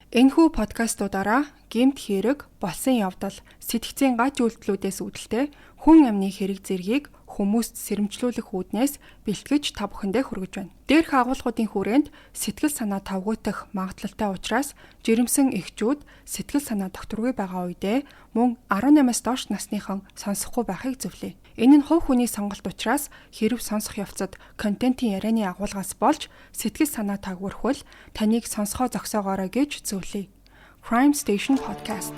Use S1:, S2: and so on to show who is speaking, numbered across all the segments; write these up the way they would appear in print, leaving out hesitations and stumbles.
S1: Энэхүү подкастуудаараа гэмт хэрэг, болсон явдал, сэтгцийн гач үйлдэлүүдээс үүдэлтэй хүн амны хэрэг зэргийг хүмүүст сэрэмжлүүлэх үүднээс бэлтгэж та бүхэндээ хүргэж байна. Дээрх агуулгуудын хүрээнд сэтгэл санаа тавгуутах магадлалтай учраас жирэмсэн эхчүүд сэтгэл санаа докторгүй байгаа үедээ мөн 18-аас доош насныхан сонсохгүй байхыг зөвлөе. Энэ нь хувь хүний сонголт учраас хэрв сонсох явцад контентын ярианы агуулгаас болж сэтгэл санаа тагвархвал таныг сонсгоо зогсоогоорой гэж зөвлөе. Crime Station Podcast.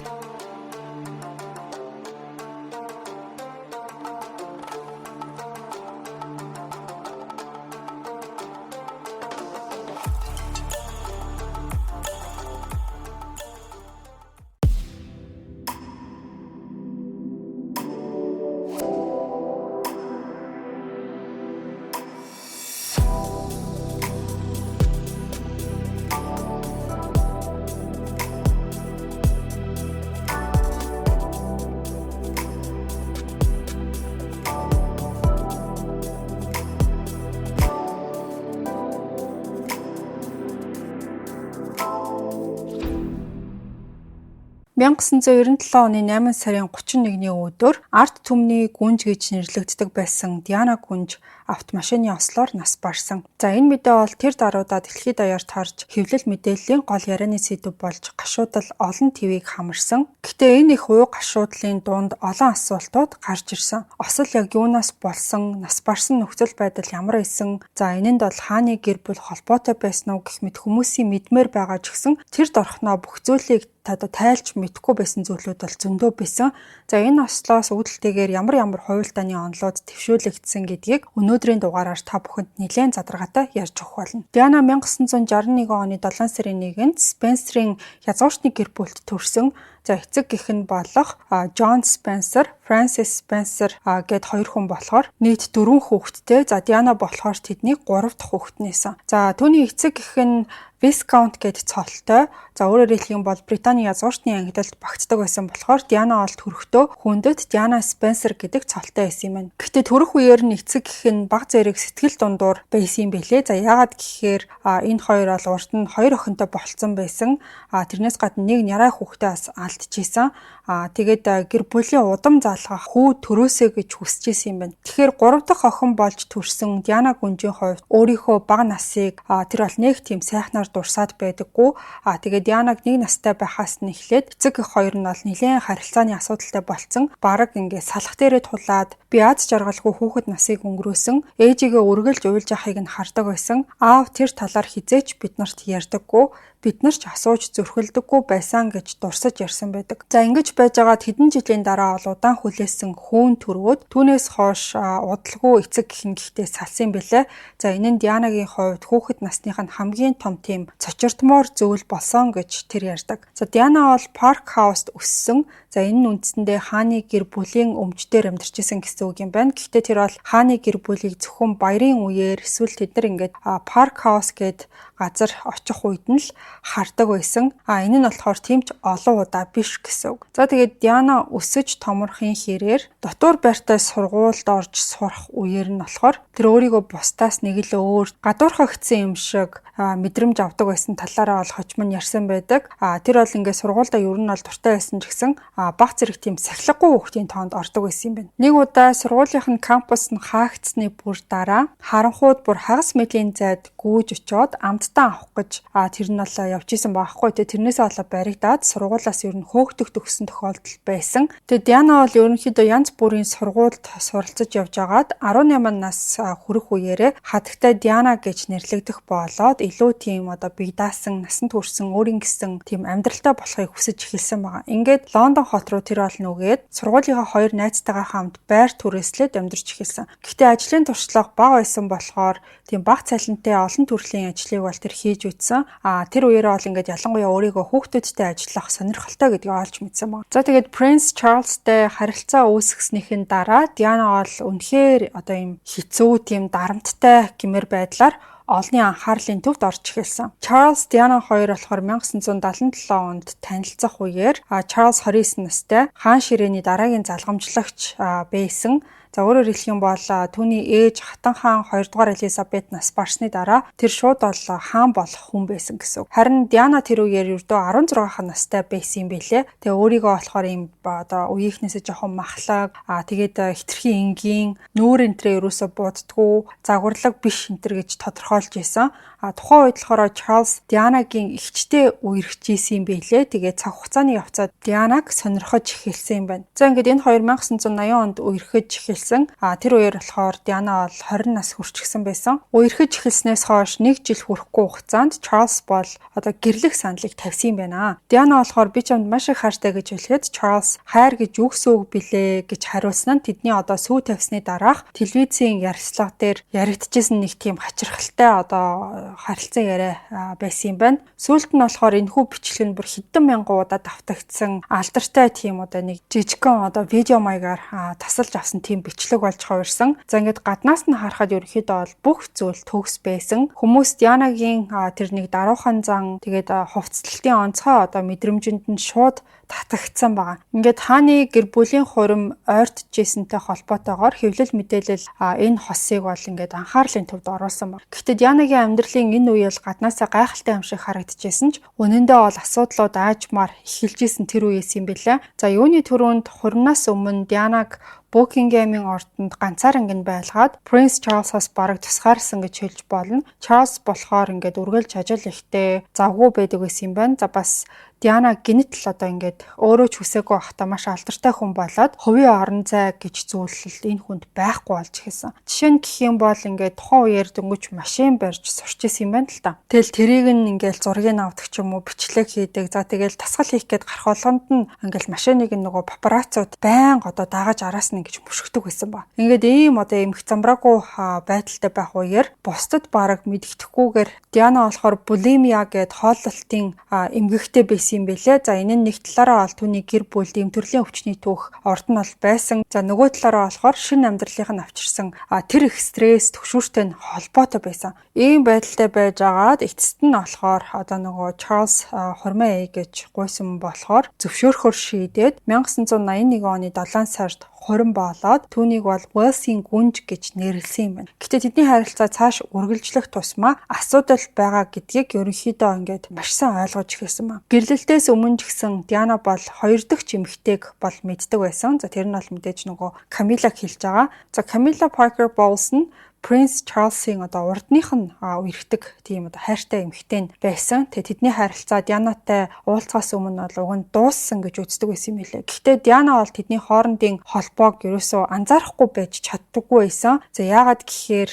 S1: оны 8 сарын 31-ний өдөр арт түмний гүнж гэж нэрлэгддэг байсан Диана гүнж автомашины ослоор нас барсан. За энэ мэдээ бол тэр даруйдаа дэлхийд даяар тарж хэвлэл мэдээллийн гол ярианы сэдэв болж гашуудал олон твийг хамарсан. Гэхдээ энэ их уу гашуудлын дунд олон асуултууд гарч ирсэн. Осол яг юунаас болсон, нас барсан нөхцөл байдал ямар байсан? За энэнд бол хааны гэр бүл холбоотой байсан уу гэх мэт хүмүүсийн мэдмээр байгаа ч гэсэн тэр дорхноо бүх зүйлийг тайлж мэдэхгүй байсан зүйлүүд бол зөндөө байсан. За энэ ослоос үүдэлтэйгээр ямар хуйлдааны онолууд твшүүлэгдсэн гэдгийг өнөөдрийн дугаараар та бүхэнд нэлээд задаргаатай ярьж өгөх болно. Диана 1961 оны 7 сарын 1-нд Спенсерийн язгуурчны гэр бүлд төрсөн. За эцэг гэх нь болох Джон Спенсер, Фрэнсис Спенсер гэд хоёр хүн болохоор нийт 4 хүүхэдтэй. За Диана болохоор тэдний 3 дахь хүүхэд нээсэн. За түүний эцэг гэх нь Viscount гэд цолтой. За өөрөөр хэлэх юм бол Британий язгуурчны ангидалд багтдаг байсан болохоор Диана ол төрөхдөө хүндэт Диана Спенсер гэдэг цолтой байсан юм байна. Гэхдээ төрөх үеэр нь эцэг гэх нь баг зэрэг сэтгэл дундуур байсан юм бэлээ. За яагаад гэхээр энэ хоёр бол урд нь хоёр охинтой болцсон байсан. Тэрнээс гадна нэг нярай хүүхдээ бас алдчихсан. Тэгээд гэр бүлийн удам залгах хүү төрөөсэй гэж хүсэж исэн юм байна. Тэгэхээр 3 дахь охин болж төрсэн Диана гүнжийн хувьд өөрийнхөө бага насыг тэр бол нэг тийм сайхнаар дурсаад байдаггүй. Тэгээд Дианаг нэг настай байхаас нь эхлээд эцэг эх хоёр нь бол нэлээд харилцааны асуудалтай болцсон. Бараг ингээд салах дээрээ тулаад би аз жаргалгүй хүүхэд насыг өнгөрөөсөн. Ээжигээ үргэлж уйлж яхахыг нь хардаг байсан. Аав тэр талаар хизээч биднэрт ярьдаггүй. Бид нар ч асууж зөрхөлдөггүй байсан гэж дурсаж ярьсан байдаг. За ингэж байж байгаа хэдэн жилийн дараа бол удаан хүлээсэн хүүн төрөөд түүнээс хойш удалгүй эцэг гэх гэхдээ салсан бэлээ. За энэ нь Дианагийн хувьд хүүхэд насных нь хамгийн том тийм цочирдмоор зүйл болсон гэж тэр ярьдаг. За Диана бол Парк Хауст өссөн. За энэ нь үндсэндээ хааны гэр бүлийн өмчтөр амьдарч исэн гэсэн үг юм байна. Гэхдээ тэр бол хааны гэр бүлийг зөвхөн баярын үеэр эсвэл тэд нар ингээд Парк Хаус гээд газар очих үед нь л хардаг байсан. Энэ нь болохоор тийм ч олон удаа биш гэсэн үг. За тэгээд Диана өсөж томорхын хэрээр дотор байртай сургуульд орж сурах үеэр нь болохоор тэр өөрийгөө бусдаас нэг л өөр гадуурхагдсан юм шиг мэдрэмж авдаг байсан талаараа бол хожим нь ярьсан байдаг. Тэр бол ингээд сургуульдаа ер нь бол дуртай байсан ч гэсэн баг зэрэг тийм сахилгагүй хүүхдийн тоонд ордог байсан юм байна. Нэг удаа сургуулийнх нь кампус нь хаагдсны бүр дараа харанхууд бүр хагас мэлийн зайд гүйж очиод амттан авах гэж тэр нь бол явж исэн баахгүй. Тэрнээсээ болоо баригдаад сургуулиас ер нь хөөгдөх төгссөн тохиолдол байсан. Тэгээд Диана бол ерөнхийдөө янз бүрийн сургуульд суралцаж явж агаад 18 нас хүрэх үеэрээ хатагтай Диана гэж нэрлэгдэх болоод илүү тийм бие даасан, насанд хүрсэн, өөрийн гэсэн тийм амьдралтай болохыг хүсэж эхэлсэн байгаа. Ингээд Лондон хот руу тэр бол нүгээд сургуулийнхаа хоёр найзтайгаа хамт байр түрээслээд амьдарч эхэлсэн. Гэхдээ ажлын туршлага бага байсан болохоор тийм бага цалинтай олон төрлийн ажлыг бол тэр хийж үтсэн. Тэр үеэрээ бол ингээд ялангуяа өөрийгөө хүүхдүүдтэй ажиллах сонирхолтой гэдгийг олж мэдсэн байна. За тэгээд Принц Чарльзтай харилцаа үүсгэснийхэн дараа Диана бол үнэхээр ийм хэцүү тийм дарамттай гэмээр байдлаар олонний анхаарлын төвд орж эхэлсэн. Чарльз Диана хоёр болохоор 1977 онд танилцах үеэр Чарльз 29 настай хаан ширээний дараагийн залгамжлагч байсан. За өөрөөр хэлэх юм бол түүний ээж Хатан хаан 2 дугаар Элизабет нас барсны дараа тэр шууд бол хаан болох хүн байсан гэсэн. Харин Диана тэр үеэр ердөө 16 настай байсан юм билэ. Тэгээ өөрийгөө болохоор ийм одоо үеийнхнээсээ жоохон махлаг тэгээд хитрхи энгийн нүүр энтрээ ерөөсө бууддггүй загварлаг биш энтер гэж тодорхойлж байсан. Тухайн үед болохоор Чарлз Дианагийн эгчтэй үерхэж исэн юм билээ. Тэгээ цаг хугацааны явцад Дианаг сонирхож эхэлсэн юм байна. За ингээд энэ 1980 онд үерхэж эхэлсэн. Тэр үеэр болохоор Диана бол 20 нас хүрчихсэн байсан. Үерхэж эхэлснээс хойш 1 жил хүрэхгүй хугацаанд Чарлз бол одоо гэрлэх саналыг тавьсан юм байна. Диана болохоор би чамд маш их хайртай гэж хэлэхэд Чарлз хайр гэж үгс үг билээ гэж хариулсан нь тэдний одоо сүү тавьсны дараах телевизийн ярилцлага дээр яригдчихсэн нэг тийм хачирхалтай одоо харилцан яриа байсан юм байна. Сүүлд нь болохоор энэхүү бичлэг нь бүр хэдэн мянган удаа давтагдсан алдартай тийм одоо нэг жижигхэн одоо видео маягаар тасалж авсан тийм бичлэг болж хувирсан. За ингээд гаднаас нь харахад ерөнхийдөө бол бүх зүйл төгс байсан. Хүмүүс Дианагийн тэр нэг даруухан зан тэгээд хувцлалтын онцгой одоо мэдрэмжинд нь шууд татагдсан байгаа. Ингээд хааны гэр бүлийн хурим ойртожсэнтэй холбоотойгоор хэвлэл мэдээлэл энэ хосыг бол ингээд анхаарлын төвд оруулсан байна. Гэхдээ Дианагийн амьдралын энэ үеэл гаднаасаа гайхалтай юм шиг харагдчихсэн ч үнэндээ бол асуудлууд аажмаар эхэлжсэн тэр үеэс юм билээ. За юуны түрүүнд хуримнаас өмнө Дианаг Букингемийн ордонд ганцаар ингэ байлгаад Принц Чарльзаас бараг тусгаарсан гэж хэлж болно. Чарльз болохоор ингээд үргэлж ажил ихтэй завгүй байдаг байсан юм байна. За бас Диана гинт л одоо ингээд өөрөө ч хүсээгүй байхдаа маш алдартай хүн болоод хувийн орон зай гэж зүйлэл энэ хүнд байхгүй болж ирсэн. Жишээ нь гэх юм бол ингээд тухайн үеэр дөнгөж машин барьж сурч исэн юм байна л та. Тэгэл тэрийг нь ингээд зургийг авдаг ч юм уу бичлэг хийдэг. За тэгэл тасгал хийх гээд гарах болгонд нь ингээд машиныг нөгөө папарацууд байнга одоо дагаж араас нь гэж мөшгдөг байсан ба. Ингээд ийм одоо эмх замбраагүй байдалтай байх үеэр бусдад бараг мэддэхгүйгээр Диана болохоор булимия гэд хооллолтын эмгэгтэй байсан юм бэлээ. За энэ нь нэг талаараа бол түүний гэр бүлд эм төрлийн өвчний түүх орд нь бол байсан. За нөгөө талаараа болохоор шинэ амьдралынх нь авчирсан тэр их стресс төгшүүртэй нь холбоотой байсан. Ийм байдалтай байж агаад эцэст нь болохоор одоо нөгөө Чарльз хурмаа гэж гуйсан болохоор зөвшөөрөхөөр шийдээд 1981 оны 7 сард хурим болоод түүнийг бол Уэлсийн гүнж гэж нэрлсэн юм байна. Гэтэ тэдний харилцаа цааш үргэлжлэх тусмаа асуудал байгаа гэдгийг ерөнхийдөө ингээд маш сайн ойлгож ирсэн ба. Гэрлэлтээс өмнө ч гэсэн Диана бол 2 дахь эмэгтэйг бол мэддэг байсан. За тэр нь бол мэдээж нөгөө Камилаг хэлж байгаа. За Камила Паркер Боулс нь Принц Чарльзын одоо урдных нь үерхдэг тийм одоо хайртай эмэгтэй байсан. Тэгээ тэдний харилцаа Дианатай уулзахаас өмнө бол уг нь дууссан гэж үздэг байсан юм билээ. Гэхдээ Диана бол тэдний хоорондын холбоог ерөөсөө анзаарахгүй байж чаддаггүй байсан. За яагаад гэхээр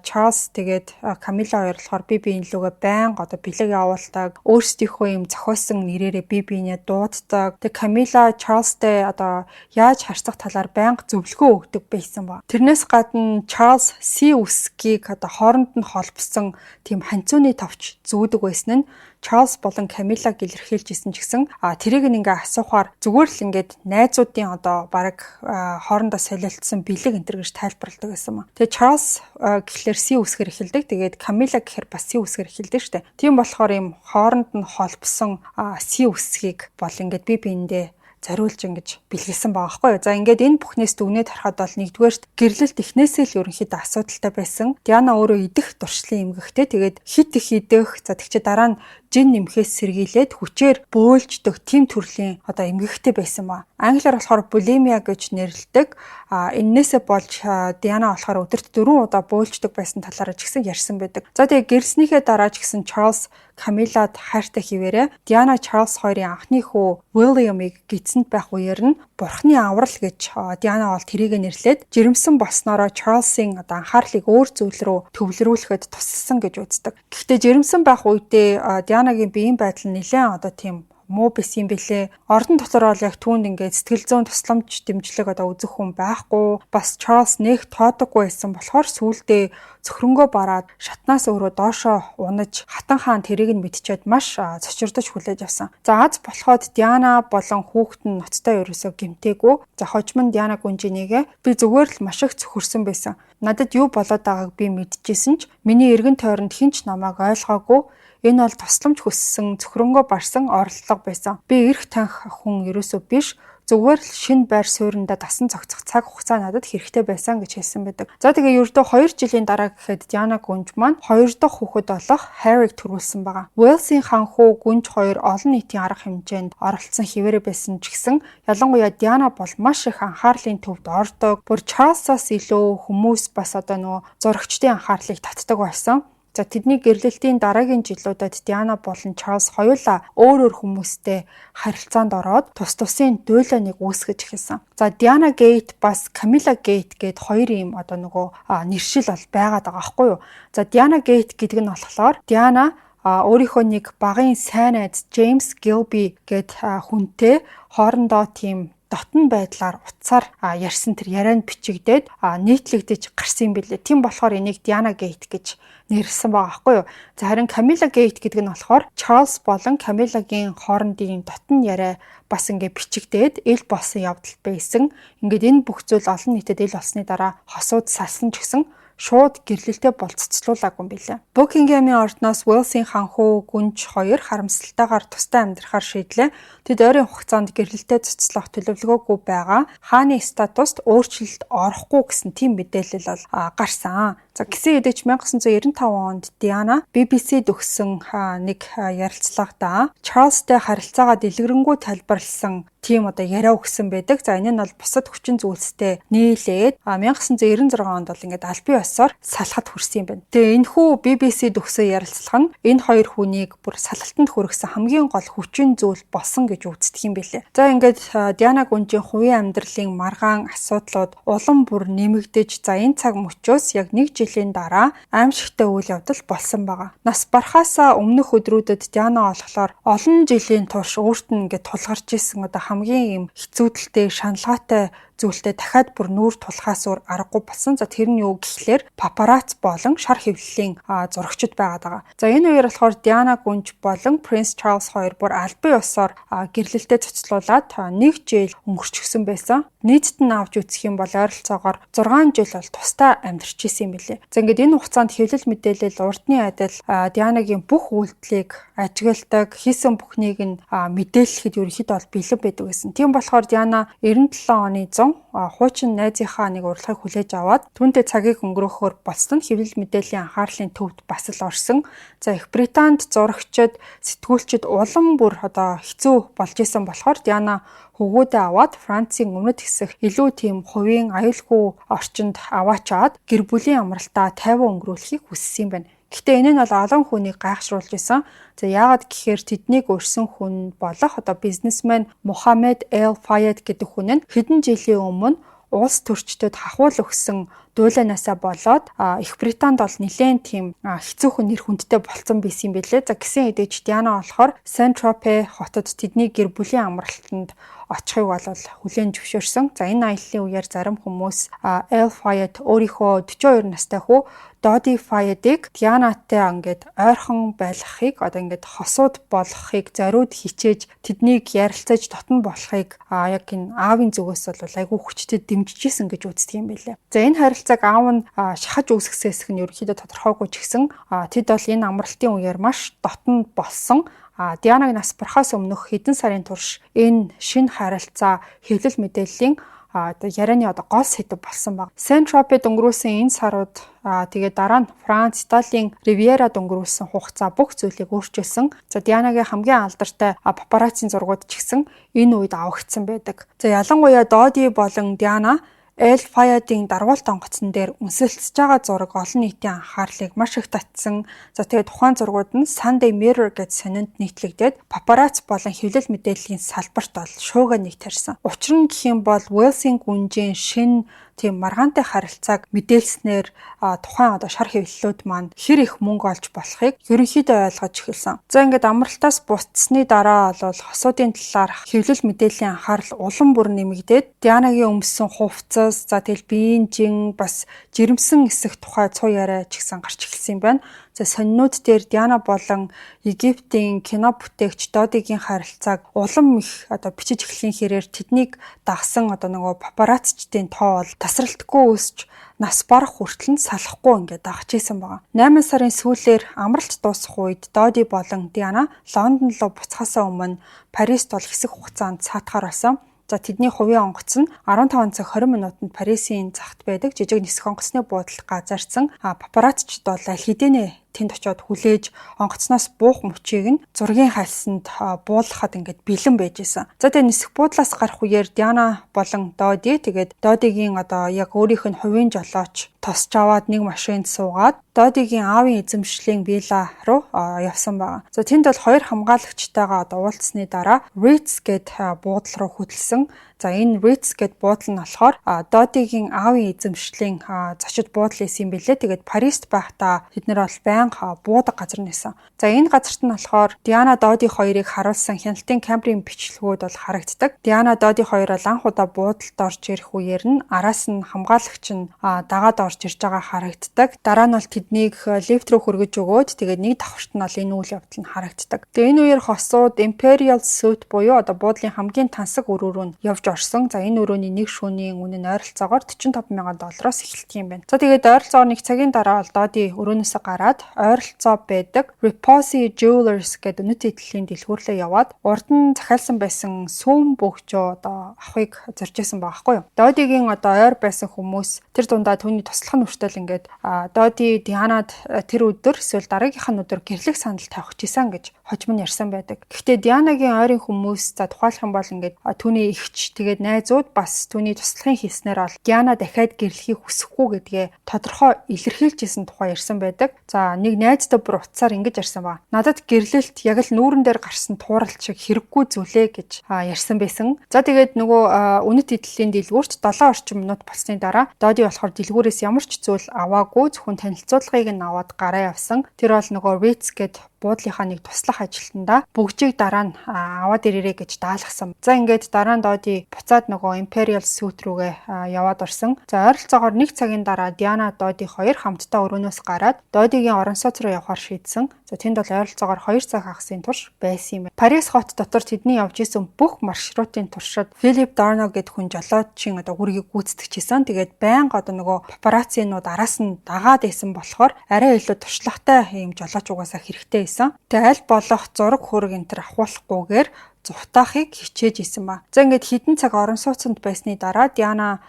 S1: Чарльз тэгээд Камила хоёр болохоор бие биенлүүгээ байнга одоо бэлэг явуулдаг, өөрсдийнхөө юм зохиосон нэрээрээ бие биенээ дууддаг. Тэгээ Камила Чарльзтай одоо яаж харьцах талаар байнга зөвлөгөө өгдөг байсан ба. Тэрнээс гадна Чарльз үсгийг одоо хооронд нь холбосон тийм ханцууны товч зүүдэг байсан нь Чарльз болон Камилаг илэрхийлжсэн ч гэсэн тэрийг ингээ асуухаар зүгээр л ингээд найзуудын одоо баг хоорондоо солилцсон бэлэг энтер гэж тайлбарладаг байсан юм. Тэгээ Чарльз гэхлээр Си үсгээр эхэлдэг. Тэгээд Камила гэхээр бас Си үсгээр эхэлдэг штэ. Тийм болохоор юм хооронд нь холбосон Си үсгийг бол ингээд бие биендээ зариулж ингэж бэлгэлсэн байгаа байхгүй юу. За ингээд энэ бүхнээс дүгнээд харахад бол нэгдүгээрт гэрлэлт эхнээсээ л ерөнхийдөө асуудалтай байсан. Диана өөрөө идэх туршлын эмгэгтэй. Тэгээд хит их идэх. За тэгчээ дараа нь жин нэмхээс сэргийлээд хүчээр бөөлждөг тийм төрлийн одоо эмгэгтэй байсан ба. Англиар болохоор булимия гэж нэрлэдэг. Эннээсээ болж Диана болохоор өдөрт 4 удаа бөөлждөг байсан талаараа ч гэсэн ярьсан байдаг. За тэгээ гэрснийхээ дараа ч гэсэн Чарльз Камилад хайртай хിവэрэ Диана Чарльз хоёрын анхны хүү Уильямыг гидсэнд байх үеэр нь Бурхны аврал гэж Диана бол тэрийг нэрлээд жирэмсэн болсноороо Чарльзын одоо анхаарлыг өөр зүйл рүү төвлөрүүлэхэд тусалсан гэж үздэг. Гэхдээ жирэмсэн байх үедээ Дианагийн биеийн байдал нэлээд одоо тийм муу байсан юм бэлээ. Ордон дотор бол яг түүнд ингээд сэтгэл зүйн тусламж дэмжлэг одоо үзэх хүн байхгүй. Бас Чарльз нэг тоодоггүй байсан болохоор сүүлдээ цөхрөнгөө бараад шатнаас өөрөө доошоо унаж Хатан хаан тэрийг нь мэдчихэд маш цочирдож хүлээж авсан. За аз болоход Диана болон хүүхэд нь ноцтой ерөөсөө гэмтээгүй. За хожим нь Диана гүнжинийгээ би зүгээр л маш их цөхөрсөн байсан. Надад юу болоод байгааг би мэдчихсэн ч миний эргэн тойронд хинч намайг ойлгоогүй. Энэ бол тусламж хүссэн цөхрөнгөө барсан оролдлого байсан. Би эрх танх хүн ерөөсөө биш. Зүгээр л шинэ байр суурьндаа дасан цогцох цаг хугацаа надад хэрэгтэй байсан гэж хэлсэн байдаг. За тэгээ ердөө 2 жилийн дараа гэхэд Диана Гүнж маань 2 дахь хүүхэд болох Харриг төрүүлсэн байгаа. Уэлсийн ханхүү Гүнж хоёр олон нийтийн арга хэмжээнд оролцсон хэвээрээ байсан ч гэсэн ялангуяа Диана бол маш их анхаарлын төвд ордог. Бүр Чарльзаас илүү хүмүүс бас нөгөө зурагчдын анхаарлыг татдаг байсан. За тэдний гэрлэлтийн дараагийн жилүүдэд Диана болон Чарльз хоёулаа өөр хүмүүстэй харилцаанд ороод тус тусын дуйлааныг үүсгэж эхэлсэн. За Диана Гейт бас Камила Гейт гээд хоёр ийм нэршил бол байгаад байгаа байхгүй юу? За Диана Гейт гэдэг нь болохоор Диана өөрийнхөө нэг багын сайн найз Джеймс Гилби гээд хүнтэй хоорондоо тийм дотн байдлаар утсаар ярьсан тэр ярианд бичигдээд нийтлэгдэж гарсан юм билээ. Тийм болохоор энийг Диана Гейт гэж нэрлсэн байгаа байхгүй юу. За харин Камила Гейт гэдэг нь болохоор Чарльз болон Камилагийн хоорондын дотн яриа бас ингээ бичигдээд ил болсон явдал байсан. Ингээд энэ бүх зүйл олон нийтэд ил болсны дараа хосууд салсан ч гэсэн шууд гэрлэлтэд болцоцлуулаагүй юм билээ. Букингемийн ордноос Уэлсийн ханхүү Гүнж хоёр харамсалтайгаар тусдаа амьдрахаар шийдлээ. Тэд ойрын хугацаанд гэрлэлтэд цуцлах төлөвлөгөөгүй байгаа. Хааны статуст өөрчлөлт орохгүй гэсэн тийм мэдээлэл бол гарсан. За гисэн хэдий ч 1995 онд Диана BBC-д өгсөн нэг ярилцлагада Чарльзтай харилцаагаа дэлгэрэнгүй тайлбарлсан тийм яриа өгсөн байдаг. За энэ нь бол бусад хүчин зүйлстэй нийлээд 1996 онд бол ингээд албан ёсоор салахад хүрсэн юм байна. Тэгээ энэ хүү BBC-д өгсөн ярилцлага нь энэ хоёр хүнийг бүр салалтанд хүргэсэн хамгийн гол хүчин зүйл болсон гэж үздэг юм билээ. За ингээд Диана Гүнжийн хувийн амьдралын маргаан асуудлууд улам бүр нэмэгдэж за энэ цаг мөчөөс яг 1 жилийн дараа аимшигтай үйл явдал болсон байгаа. Нас барахаасаа өмнөх өдрүүдэд Диана болохоор олон жилийн турш өөрт нь ингээд тулгарч исэн хамгийн юм хэцүүдэлтэй шаналгаатай зүйлтэй дахиад бүр нүүр тулахаас өөр аргагүй болсон. За тэр нь юу гэхлээр папарац болон шар хэвлэлийн зурагчид байгаад байгаа. За энэ үеэр болохоор Диана Гүнж болон Принц Чарльз хоёр бүр албан ёсоор гэрлэлтэд цуцлуулаад 1 жил өнгөрчихсөн байсан. Нийтд нь авч үзэх юм бол ойролцоогоор 6 жил бол тусдаа амьдарч исэн юм билээ. За ингээд энэ хугацаанд хэвлэл мэдээлэл урдны адил Дианагийн бүх үйлдэлийг ажигладаг, хийсэн бүхнийг нь мэдээлэхэд ерөнхийдөө бол бэлэн байдаг гэсэн. Тийм болохоор Диана 97 оны 100 хуучин найзынхаа нэг урилгыг хүлээж аваад түүнтэй цагийг өнгөрөөхөөр болсон хэвлэл мэдээллийн анхаарлын төвд бас л орсон. За Их Британд зурагчид, сэтгүүлчид улам бүр хэцүү болж исэн болохоор Диана хөвгүүдээ аваад Францын өмнөд хэсэг илүү тийм хувийн аюулгүй орчинд аваачаад гэр бүлийн амралтаа тайван өнгөрүүлэхийг хүссэн юм байна. Гэхдээ энэ нь бол олон хүнийг гайхшруулж исэн. За яагаад гэхээр тэднийг өрсөн хүн болох бизнесмен Мухаммед Эл Фаяд гэдэг хүн нь хэдэн жилийн өмнө улс төрчдөд хахуул өгсөн дуйлаанаасаа болоод Их Британд бол нэлээд тийм хэцүүхэн нэр хүндтэй болцсон байсан юм билээ. За гисэн хэдий ч Диана болохоор Saint-Tropez хотод тэдний гэр бүлийн амралтанд очихыг бол хүлээн зөвшөөрсөн. За энэ аяллаа үеэр зарим хүмүүс Эл Фаяд өөрийнхөө 42 настай хүү Доди Фаядыг Дианатай ингээд ойрхон байлгахыг ингээд хосууд болгохыг зориуд хичээж тэднийг ярилцаж дотн болохыг яг энэ аавын зүгээс бол айгүй хүчтэй дэмжижсэн гэж үздэг юм билээ. За энэ харилцааг аав нь шахаж үүсгэсэх нь ерөнхийдөө тодорхойгүй ч гэсэн тэд бол энэ амралтын үеэр маш дотн болсон. Дианаг нас барахаас өмнөх хэдэн сарын турш энэ шинэ харилцаа хэвлэл мэдээллийн ярианы гол сэдэв болсон баг. Saint-Tropez өнгөрүүлсэн энэ сарууд тэгээд дараа нь Франц, Италийн Ривьерад өнгөрүүлсэн хугацаа бүх зүйлийг өөрчилсөн. За Дианагийн хамгийн алдартай папарацци зургууд ч гэсэн энэ үед авагдсан байдаг. За ялангуяа Доди болон Диана Эл Фаядын даргуулт онгоцон дээр үнсэлцэж байгаа зураг олон нийтийн анхаарлыг маш их татсан. За тэгээд тухайн зургууд нь Sunday Mirror гэж сонинд нийтлэгдээд папарац болон хэвлэл мэдээллийн салбарт бол шуугаа нэг тарьсан. Учир нь гэх юм бол Уэлсийн гүнжийн шин тийм маргаантай харилцааг мэдээлснээр тухайн шар хэвлэлүүд маань хэр их мөнгө олж болохыг ерөнхийдөө ойлгож эхэлсэн. За ингээд амралтаас буцсны дараа бол хосуудын талаар хэвлэл мэдээллийн анхаарал улам бүр нэмэгдээд Дианагийн өмссөн хувцас, за тэгэл биеийн жин бас жирэмсэн эсэх тухай цуу яриа ч гэсэн гарч эхэлсэн юм байна. За сонинууд дээр Диана болон Египтийн кино бүтээгч Додигийн харилцааг улам их бичиж эхлэхийн хэрээр тэднийг дагсан папарацчдын тоо бол тасралтгүй өсч нас барах хүртэл нь салахгүй ингээд дагж исэн байгаа. 8 сарын сүүлээр амралт дуусах үед Доди болон Диана Лондон руу буцахаасаа өмнө Парист бол хэсэг хугацаанд саатахаар болсон. За тэдний хувийн онгоц нь 15 цаг 20 минутанд Парисын захад байдаг жижиг нисэх онгоцны буудалд газарсан. Папарацчид бол аль хэдийнэ тэнд очиод хүлээж онгоцноос буух мөчийг нь зургийн хальсанд буулгахад ингээд бэлэн байж исэн. За тэгээ нисэх буудлаас гарах үеэр Диана болон Доди тэгээд Додигийн яг өөрийнх нь хувийн жолооч тосч аваад нэг машинд суугаад Додигийн аавын эзэмшлийн вилла руу явсан байна. За тэнд бол хоёр хамгаалагчтайгаа уулзсны дараа Ritz гэд буудал руу хөдөлсөн. За энэ Ritz гэд буудал нь болохоор Додигийн аавын эзэмшлийн зочид буудал исэн юм билээ. Тэгээд Парист байхдаа тэд нар бол байнга буудаг газар нэсэн. За энэ газарт нь болохоор Диана Доди хоёрыг харуулсан хяналтын камерын бичлэгүүд бол харагддаг. Диана Доди хоёр бол анх удаа буудалд орж ирэх үеэр нь араас нь хамгаалагч нь дагаад орж ирж байгаа харагддаг. Дараа нь бол тэднийг лифт рүү хөргөж өгөөд тэгээд нэг давхарт нь бол энэ үйл явдал нь харагддаг. Тэгээд энэ үеэр хосууд Imperial Suite буюу буудлын хамгийн тансаг өрөө рүү явж орсон. За энэ өрөөний нэг шөнийн үнэ нь ойролцоогоор $45,000 эхэлдэг юм байна. За тэгээд ойролцоогоор нэг цагийн дараа бол Доди өрөөнөөс гараад ойролцоо байдаг Repossi Jewelers гэдэг үнэт эдлийн дэлгүүрлээ яваад урд нь захиалсан байсан сүүм бөгжөө авахыг зорж исэн байгаа байхгүй юу. Додигийн ойр байсан хүмүүс тэр дундаа түүний туслах нүртэл ингээд Доди Дианад тэр өдөр эсвэл дараагийнх нь өдөр гэрлэх санал тавих гэсэн гэж хожим нь ярьсан байдаг. Гэхдээ Дианагийн ойрын хүмүүс тухайлах юм бол ингээд түүний эгч тэгээд найзууд бас түүний туслахын хийснээр бол Диана дахиад гэрлэхийг хүсэхгүй гэдгээ тодорхой илэрхийлжсэн тухай ярьсан байдаг. За нэг найзтай бүр утсаар ингэж ярьсан ба. Надад гэрлэлт яг л нүүрэн дээр гарсан тууралт шиг хэрэггүй зүйлээ гэж ярьсан байсан. За тэгээд нөгөө үнэт эдлийн дэлгүүрт 7 орчим минут болсны дараа Доди болохоор дэлгүүрээс ямар ч зүйл аваагүй зөвхөн танилцуулгыг нь аваад гараа явсан. Тэр бол нөгөө Ritz гэд буудлынхаа нэг туслах ажилтнаа бүгжийг дараа нь аваад ирээрэй гэж даалгасан. За ингээд дараа нь Доди буцаад нөгөө Imperial Suite рүүгээ яваад орсон. За ойролцоогоор 1 цагийн дараа Диана Доди хоёр хамтдаа өрөөнөөс гараад Додигийн орон сууц руу явахаар шийдсэн. За тэнд бол ойролцоогоор 2 цаг хагасын турш байсан юм байна. Парис хот дотор тэдний явж исэн бүх маршрутын туршид Philip Darno гэдэг хүн жолоочийн үргийг гүйцэтгэжсэн. Тэгээд байнга нөгөө папараццинууд араас нь дагаад исэн болохоор арай илүү туршлагатай юм жолооч угаасаа хэрэгтэй. Тэгээ аль болох зураг хөрөг энэ төр ахуулахгүйгээр зүхтаахыг хичээж исэн ба. За ингээд хідэн цаг орон сууцанд байсны дараа Диана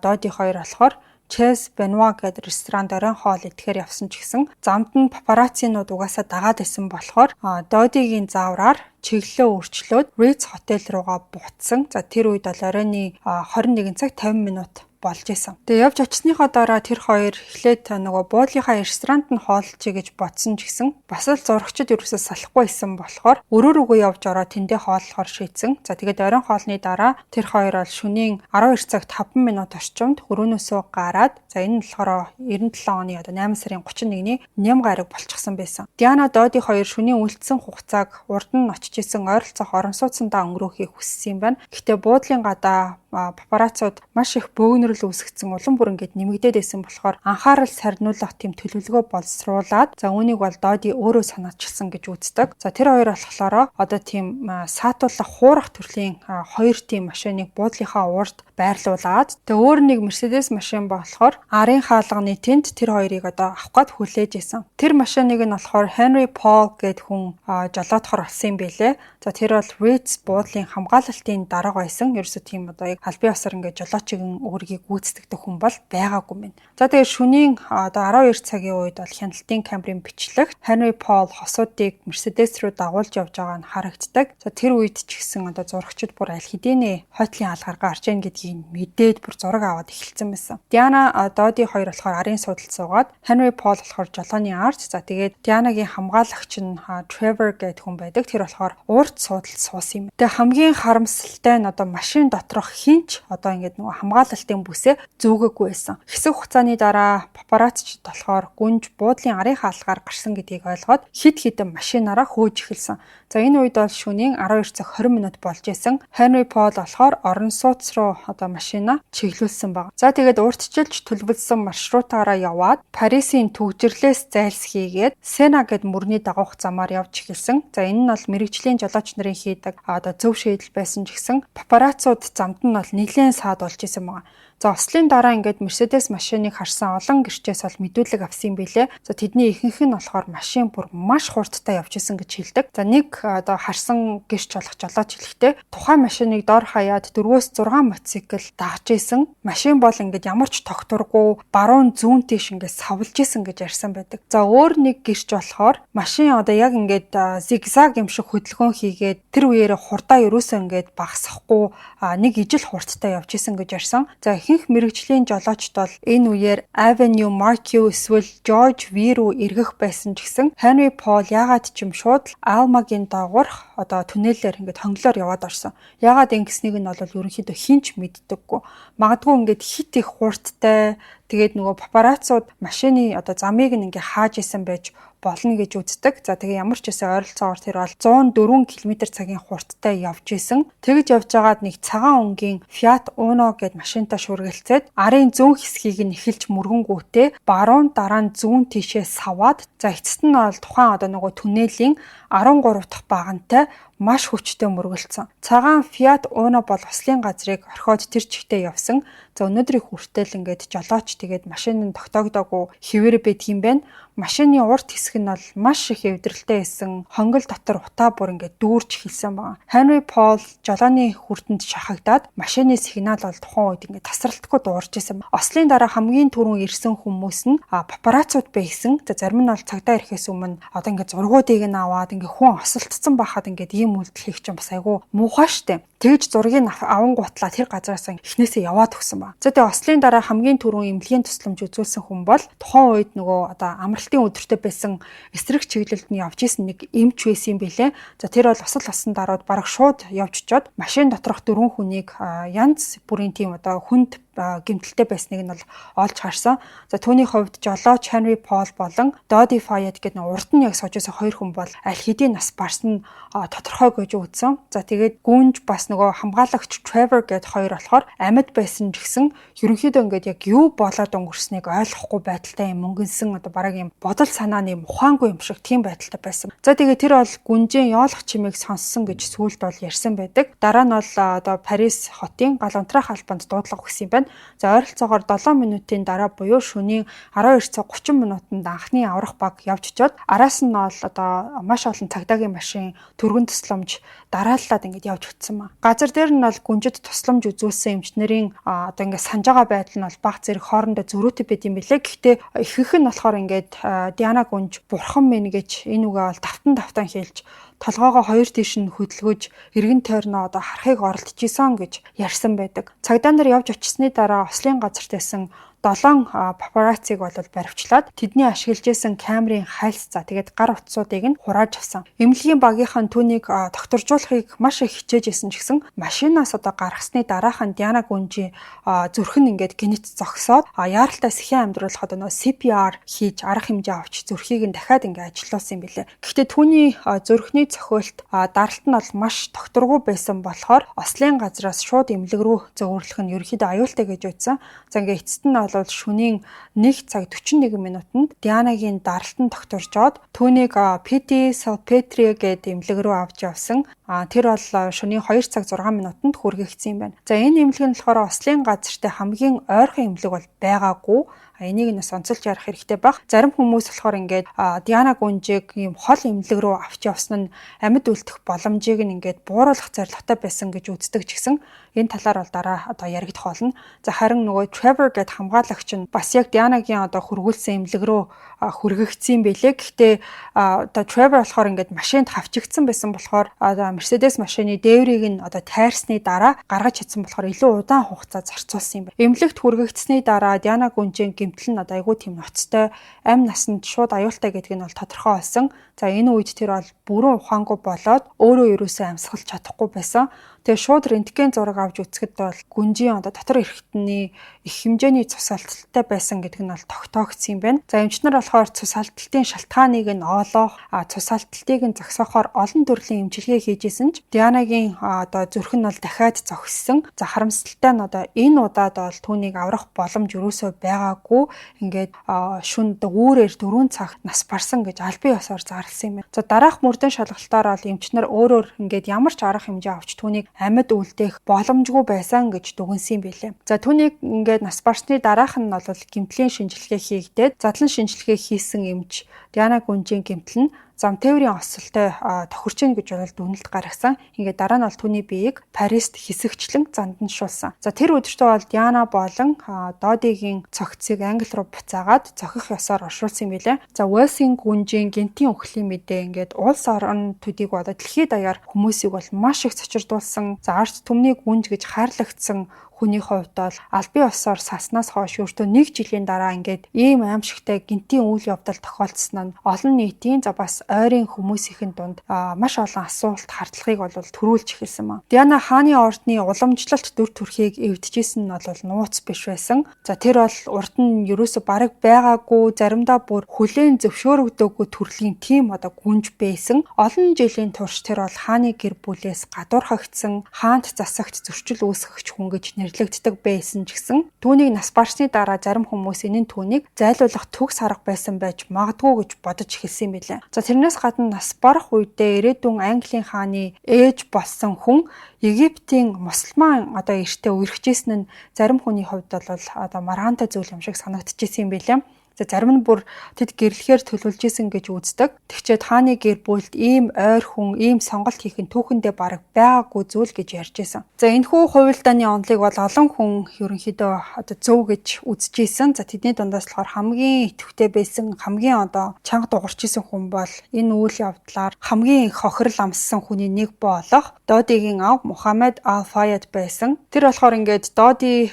S1: Доди хоёр болохоор Chess Benoit гэдэг ресторанд оройн хоол идэхээр явсан ч гэсэн замд нь папараццинууд угаасаа дагаад исэн болохоор Додигийн заавраар чиглэлөө өөрчлөөд Ritz хотел руугаа буцсан. За тэр үед бол оройны 21 цаг 50 минут болж исэн. Тэгээ явж очсныхоо дараа тэр хоёр эхлээд нөгөө буудлынхаа ресторанд нь хооллоё гэж бодсон ч гэсэн бас л зурагчид ерөөсөө салахгүй исэн болохоор өрөө рүүгээ явж ороод тэндээ хооллохоор шийдсэн. За тэгээд оройн хоолны дараа тэр хоёр бол шөнийн 12 цаг 5 минут орчимд өрөөнөөсөө гараад за энэ нь болохоор 97 оны 8 сарын 31-ний ням гараг болчихсон байсан. Диана Доди хоёр шөнийн үлдсэн хугацааг урд нь очиж исэн ойролцоох орон сууцандаа өнгөрөөхийг хүссэн юм байна. Гэхдээ буудлын гадаа папараццууд маш их бөөгнөрөл үүсгэсэн улам бүр ингээд нэмэгдээд байсан болохоор анхаарал сарниулах тийм төлөвлөгөө боловсруулад за үүнийг бол Доди өөрөө санаачилсан гэж үздэг. За тэр хоёр болохоор тийм саатуулах хуурах төрлийн хоёр тийм машиныг буудлынхаа урд байрлуулад тэгээ өөр нэг Mercedes машин болохоор арын хаалганы тэнд тэр хоёрыг авах гээд хүлээж исэн. Тэр машиныг нь болохоор Henry Paul гэд хүн жолоодохор олсон юм билээ. За тэр бол Ritz буудлын хамгаалалтын дарга байсан. Ерөөсөө тийм албан ёсоор ингээд жолоочийн өөрийг гүйцэтгэдэг хүн бол байгаагүй мэн. За тэгээ шөнийн 12 цагийн үед бол хяналтын камерын бичлэг Henry Paul хосуудыг Mercedes руу дагуулж явж байгаа нь харагддаг. За тэр үед ч гэсэн зурагчид бүр аль хэдийнэ хойтлын алгаргаа орж ийн гэдгийг мэдээд бүр зураг аваад эхэлсэн байсан. Диана Доди хоёр болохоор арын суудалд суугаад Henry Paul болохоор жолооны арт. За тэгээд Дианагийн хамгаалагч нь Trevor гэдэг хүн байдаг. Тэр болохоор урд суудалд суусан юм. Тэгээ хамгийн харамсалтай нь машин доторх хинч ингээд нөгөө хамгаалалтын бүсээ зүүгээгүй байсан. Хэсэг хугацааны дараа папарацчид болохоор гүнж буудлын арын хаалгаар гарсан гэдгийг ойлгоод хид хідэн машинаараа хөөж эхэлсэн. За энэ үед бол шөнийн 12 цаг 20 минут болж исэн. Henry Paul болохоор орон сууц руу машинаа чиглүүлсэн баг. За тэгээд урьдчилж төлөвлөсөн маршрутаараа яваад Парисын төгжрлээс зайлсхийгээд Сена гэд мөрний дагуух замаар явж эхэлсэн. За энэ нь бол мэрэгжлийн жолооч нарын хийдэг зөв шийдэл байсан ч гэсэн папараццууд замд нь бол нэлээд саад болж исэн байгаа. За ослын дараа ингээд Mercedes машиныг харсан олон гэрчээс бол мэдүүлэг авсан юм билэ. За тэдний ихэнх нь болохоор машин бүр маш хурдтай явж исэн гэж хэлдэг. За нэг одоо харсан гэрч болох жолооч хэлэхдээ тухайн машиныг дор хаяад 4-6 мотоцикл дагж исэн. Машин бол ингээд ямар ч тогтворгүй баруун зүүн тийш ингээд савлж исэн гэж ярьсан байдаг. За өөр нэг гэрч болохоор машин одоо яг ингээд зигзаг юм шиг хөдөлгөөн хийгээд тэр үеэр хурдаа ерөөсөө ингээд багасахгүй нэг ижил хурдтай явж исэн гэж ярьсан. За ихэнх мэрэгжлийн жолоочд бол энэ үеэр Avenue Marquis эсвэл George V руу эргэх байсан ч гэсэн Henry Paul яагаад ч юм шууд Alma-гийн доогоорх одоо түнэлээр ингээд хонглоор яваад орсон. Яагаад ингэснийг нь бол ерөнхийдөө хинч мэддэггүй. Магадгүй ингээд хит их хурдтай тэгээд нөгөө папарацууд машины одоо замыг нь ингээ хааж исэн байж болно гэж үздэг. За тэгээ ямар ч гэсэн ойролцоогоор тэр бол 104 км/цагийн хурдтай явж исэн. Тэгж явж байгаад нэг цагаан өнгийн Fiat Uno гэд машинтай шүргэлцээд арын зүүн хэсгийг нь эхэлж мөргөнгүүтээ баруун дараа нь зүүн тишээ саваад за эцэст нь бол тухайн одоо нөгөө түнэлийн 13 дахь багантай маш хүчтэй мөргөлдсөн. Цагаан Fiat Uno бол ослын газрыг орхиод тэр чигтээ явсан. За өнөөдрийн хүртэл ингээд жолооч тэгээд машин нь тогтоогдоогүй хэвээр байдгийм байна. Машины урд хэсэг нь бол маш их эвдрэлтэй байсан. Хонгол дотор утаа бүр ингээд дүүрч хэлсэн байна. Henry Paul жолооны хүртэнд шахагдаад машины сигнал бол тухайн үед ингээд тасралтгүй дуурж исэн. Ослын дараа хамгийн түрүүн ирсэн хүмүүс нь папарацууд байсан. За зарим нь бол цагдаа ирэхээс өмнө одоо ингээд зургуудыг нь аваад ингээд хүн осолтцсон байхад ингээд ийм үйлдэл хийх чинь бас айгүй муухай штэ. Тэгж зургийг авангуутлаа тэр газараас эхнээсээ яваад өгсөн ба. За тэгээ ослын дараа хамгийн түрүүн эмнэлгийн тусламж үзүүлсэн хүн бол тухайн үед нөгөө одоо амралтын өдөртөө байсан эсрэг чиглэлд нь явж исэн нэг эмч байсан юм билэ. За тэр бол осол осон дараад бараг шууд явж очоод машин доторх 4 хүнийг янз бүрийн тийм одоо хүнд гэмтэлтэй байсныг нь бол олж харсан. За түүний хувьд жолооч Henry Paul болон Dodi Fayed гэдэг урд нь яг сууж байсан 2 хүн бол аль хэдийн нас барсан тодорхой гэж үзсэн. За тэгээд гүнж бас нөгөө хамгаалагч Trevor гэдэг 2 болохоор амьд байсан ч гэсэн ерөнхийдөө ингээд яг юу болоод өнгөрснийг ойлгохгүй байдалтай юм мөнгөнсөн одоо бараг юм бодол санааны ухаангүй юм шиг тийм байдалтай байсан. За тэгээд тэр бол гүнжийн яолох чимээг сонссон гэж сүүлд бол ярьсан байдаг. Дараа нь бол одоо Парис хотын галантрах албанд дуудлага өгсөн юм байна. За ойролцоогоор 7 минутын дараа буюу шөнийн 12:30 минутанд анхны аврах баг явж очоод араас нь бол одоо маш олон цагдаагийн машин түргэн тусламж дарааллаад ингээд явж өгсөн маа. Газар дээр нь бол гүнжид тусламж үзүүлсэн эмчнэрийн одоо ингээд санаж байгаа байдал нь бол баг зэрэг хоорондоо зөрүүтэй байд юм билээ. Гэхдээ ихэнх нь болохоор ингээд Диана Гүнж бурхан минь гэж энэ үгээ бол давтан хэлж толгоогоо хоёр тийш нь хөдөлгөж эргэн тойрноо одоо харахыг оролдчихсон гэж ярьсан байдаг. Цагдаа нар явж очисны дараа ослын газарт байсан 7 папарацциг бол баривчлаад тэдний ашиглаж исэн камерын хайлс за тэгээд гар утсуудыг нь хурааж авсан. Эмнэлгийн багийнхан түүнийг докторжуулахыг маш их хичээж исэн ч гэсэн машинаас одоо гаргасны дараахан Диана Гүнжийн зүрх нь ингээд гинэт зогсоод яаралтай сэхэн амьдруулахад нөгөө CPR хийж арга хэмжээ авч зүрхийг нь дахиад ингээд ажилуулсан юм билээ. Гэхдээ түүний зүрхний цохиолт даралт нь бол маш докторгүй байсан болохоор ослын газраас шууд эмнэлэг рүү зөөвөрлөх нь ерөөхдөө аюултай гэж үзсэн. За ингээд эцэст нь бол шөнийн 1 цаг 41 минутанд Дианагийн даралтан тогтворжоод түүнийг PT Salpetri гэдэг эмнэлэг рүү авч явсан. Тэр бол шөнийн 2 цаг 6 минутанд хүргэгдсэн юм байна. За энэ эмнэлэг нь болохоор ослын газартай хамгийн ойрхон эмнэлэг бол байгаагүй. Энийг нь онцолж ярих хэрэгтэй баг. Зарим хүмүүс болохоор ингээд Диана Гүнжийг ийм хол эмнэлэг рүү авч явсан нь амьд үлдэх боломжийг нь ингээд бууруулах зорилготой байсан гэж үздэг ч гэсэн энэ талаар бол дараа одоо яригдах болно. За харин нөгөө Trevor гэдэг хамгаалагч нь бас яг Дианагийн одоо хөргүүлсэн эмнэлэг рүү хүргэгдсэн байлээ. Гэхдээ одоо Trevor болохоор ингээд машинд хавчигдсан байсан болохоор одоо Mercedes машины дээврийг нь одоо тайрсны дараа гаргаж чадсан болохоор илүү удаан хугацаа зарцуулсан юм байна. Эмнэлэгт хүргэгдсэний дараа Диана Гүнжийн гэмтэл нь одоо айгүй тийм ноцтой амь насанд шууд аюултай гэдг нь бол тодорхой болсон. За энэ үед тэр бол бүрэн ухаангүй болоод өөрөө ерөөсөө амьсгалж чадахгүй байсан. Тэгээ шууд рентген зураг авч үзэхэд бол гүнжийн одоо дотор эрхтний их хэмжээний цус алдалтай байсан гэдэг нь бол тогтоогдсон юм байна. За эмчнэр болохоор цус алдалтын шалтгааныг нь олоох, цус алдалтыг нь зогсоохоор олон төрлийн эмчилгээ хийжсэн ч Дианагийн одоо зүрх нь бол дахиад зогссон. За харамсалтай нь одоо энэ удаад бол түүнийг аврах боломж юусоо байгаагүй. хүү ингээд шүнд үүрээр 4 цаг нас барсан гэж аль бие ёсоор зарласан юм байна. За дараах мөрдөн шалгалтаар бол эмчнэр өөрөөр ингээд ямар ч арга хэмжээ авч түүнийг амьд үлдээх боломжгүй байсан гэж дүгнсэн юм билээ. За түүнийг ингээд нас барсны дараах нь бол гэмтлийн шинжилгээ хийгдээд задлан шинжилгээ хийсэн эмч Диана Гүнжийн гэмтэл нь зам тээврийн осолтой тохирч ийн гэж бол дүгнэлт гаргасан. Ингээд дараа нь бол түүний биеийг Парист хэсэгчлэн занданшуулсан. За тэр өдөртөө бол Диана болон Додигийн цогцыг Англи руу буцаагаад зохих ёсоор оршуулсан юм билээ. За Уэлсийн гүнжийн гэнтийн өхлийн мэдээ ингээд улс орон төдийг болоод дэлхийд даяар хүмүүсийг бол маш их цочирдуулсан. За арт түмний гүнж гэж хайрлагдсан хүний хувьд бол аль бие усаар саснаас хойш өөртөө 1 жилийн дараа ингээд ийм аимшигтай гинтийн үйл явдал тохиолдсон нь олон нийтийн за бас ойрын хүмүүсийн дунд маш олон асуулт хардлагыг бол төрүүлж эхэлсэн маа. Диана хааны ордны уламжлалт дүр төрхийг эвдэжсэн нь бол нууц биш байсан. За тэр бол урд нь ерөөсө бараг байгаагүй заримдаа бүр хүлээн зөвшөөрөгдөөгүй төрлийн тим гүнж байсан. Олон жилийн турш тэр бол хааны гэр бүлээс гадуурхагдсан хаант засагт зөрчил үүсгэгч хүн гэж нэрлэгддэг байсан ч гэсэн түүнийг нас барсны дараа зарим хүмүүс энэ түүнийг зайлуулах төгс арга байсан байж магадгүй гэж бодож эхэлсэн юм билээ. За тэрнээс гадна нас барах үедээ ирээдүйн Английн хааны ээж болсон хүн Египтийн мусульман эртээ үерхжсэн нь зарим хүний хувьд бол маргаантай зүйл юм шиг санагдчихсэн юм билээ. За зарим нь бүр тэд гэрлэхээр төлөвлөж исэн гэж үздэг. Тэгчээд хааны гэр бүлд ийм ойр хүн, ийм сонголт хийх нь түүхэндээ бараг байгаагүй зүйл гэж ярьж исэн. За энэхүү хувилдааны онолыг бол олон хүн ерөнхийдөө зөв гэж үзэж исэн. За тэдний дундаас болохоор хамгийн идэвхтэй байсан, хамгийн чанга дуурч исэн хүн бол энэ үйл явдлаар хамгийн их хохирол амссан хүний нэг болох Додигийн ав Мухаммед Ал-Фаяд байсан. Тэр болохоор ингээд Доди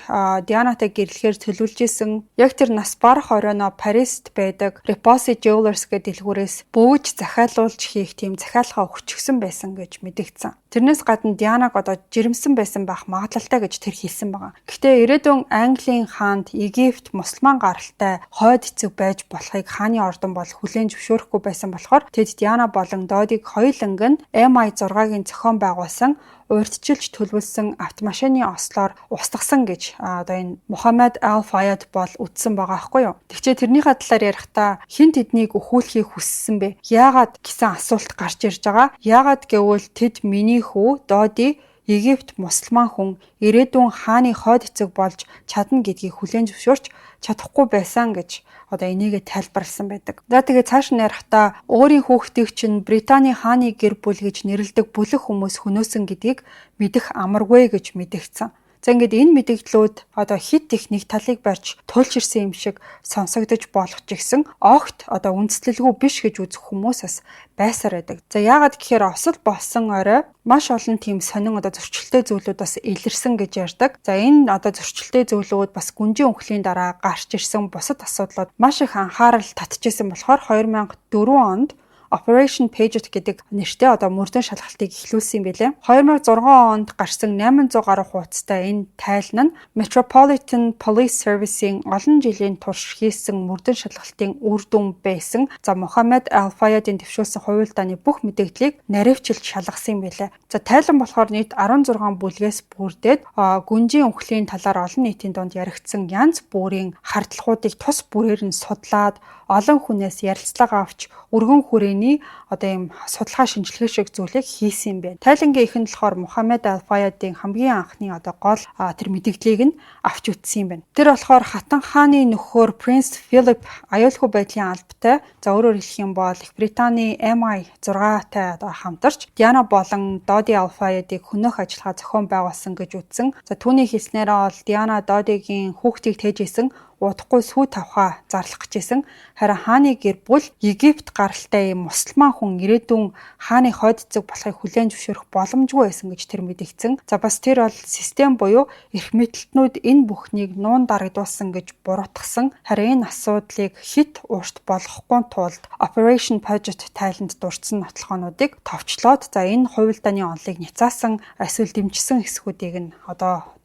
S1: Дианатай гэрлэхээр төлөвлөж исэн. Яг тэр нас барах оройноо Парист байдаг Repossi Jewelers гэдэг дэлгүүрээс бөөж захиалуулж хийх тийм захиалгаа өгчихсөн байсан гэж мэдэгдсэн. Тэрнээс гадна Дианаг жирэмсэн байсан байх магадлалтай гэж тэр хэлсэн байгаа. Гэхдээ ирээдүйн Английн хаанд Египт мусульман гаралтай хойд эцэг байж болохыг хааны ордон бол хүлээн зөвшөөрөхгүй байсан болохоор тэд Диана болон Додиг хоёуланг нь MI6-гийн зохион байгуулсан урьдчилж төлөвлөсөн автомашины ослоор устгасан гэж энэ Мухаммед Ал-Фаяд бол үздсэн байгаа байхгүй юу. Тэгчээ тэрнийхээ талаар ярихдаа хэн тэднийг өхүүлэхийг хүссэн бэ? Яагаад гэсэн асуулт гарч ирж байгаа. Яагаад гэвэл тэд миний хүү Доди Египт мусульман хүн ирээдүйн хааны хойд эцэг болж чадна гэдгийг хүлээн зөвшөөрч чадахгүй байсан гэж энийгээ тайлбарласан байдаг. За тэгээ цааш нь ярихдаа өөрийн хүүхдийг чинь Британий хааны гэр бүл гэж нэрлэдэг бүлэг хүмүүс хөнөөсөн гэдгийг мэдэх амаргүй гэж мэдэгдсэн. За ингээд энэ мэдээллүүд хит их нэг талыг барьж туйлширсан юм шиг сонсогдож болох ч гэсэн огт үндэслэлгүй биш гэж үзэх хүмүүс бас байсаар байдаг. За яагаад гэхээр осол болсон орой маш олон тийм сонин зөрчилтэй зүйлүүд бас илэрсэн гэж ярьдаг. За энэ зөрчилтэй зүйлүүд бас гүнжийн өхлийн дараа гарч ирсэн бусад асуудлууд маш их анхаарал татчихсан болохоор 2004 онд Operation Paget гэдэг нэртэй мөрдөн шалгалтыг эхлүүлсэн юм билээ. 2006 онд гарсан 800 гаруй хуудастай энэ тайлан нь Metropolitan Police Service-ийн олон жилийн турш хийсэн мөрдөн шалгалтын үр дүн байсан. За Мухаммед Ал-Фаядын дэвшүүлсэн хувилдааны бүх мэдээллийг наривчилж шалгасан юм билээ. За тайлан болохоор нийт 16 бүлгээс бүрдээд гүнжийн өхлийн талаар олон нийтийн дунд яригдсан янз бүрийн хардлахуудыг тус бүрээр нь судлаад олон хүнээс ярилцлага авч өргөн хүрээний ийм судалгаа шинжилгээ шиг зүйлийг хийсэн юм байна. Тайлангийн эхэнд болохоор Мухаммед Ал-Фаядын хамгийн анхны гол тэр мэдээллийг нь авч үзсэн юм байна. Тэр болохоор хатан хааны нөхөр Принц Филипп аюулгүй байдлын албатай, за өөрөөр хэлэх юм бол Их Британий MI6-тай хамтарч Диана болон Доди Ал-Фаядыг хөнөөх ажиллагаа зохион байгуулсан гэж үзсэн. За түүний хэлснээр бол Диана Додигийн хүүхдийг тээжсэн удахгүй сүү тавхаа зарлах гэжсэн. Харин хааны гэр бүл Египт гаралтай ийм мусульман хүн ирээдүйн хааны хойд эцэг болохыг хүлээн зөвшөөрөх боломжгүй байсан гэж тэр мэдэгдсэн. За бас тэр бол систем буюу эрх мэдэлтнүүд энэ бүхнийг нуун дарагдуулсан гэж буруутгасан. Харин энэ асуудлыг хит урт болгохгүй тулд Operation Paget тайланд дурдсан нотлохоонуудыг товчлоод за энэ хувилдааны онолыг няцаасан эсвэл дэмжсэн хэсгүүдийг нь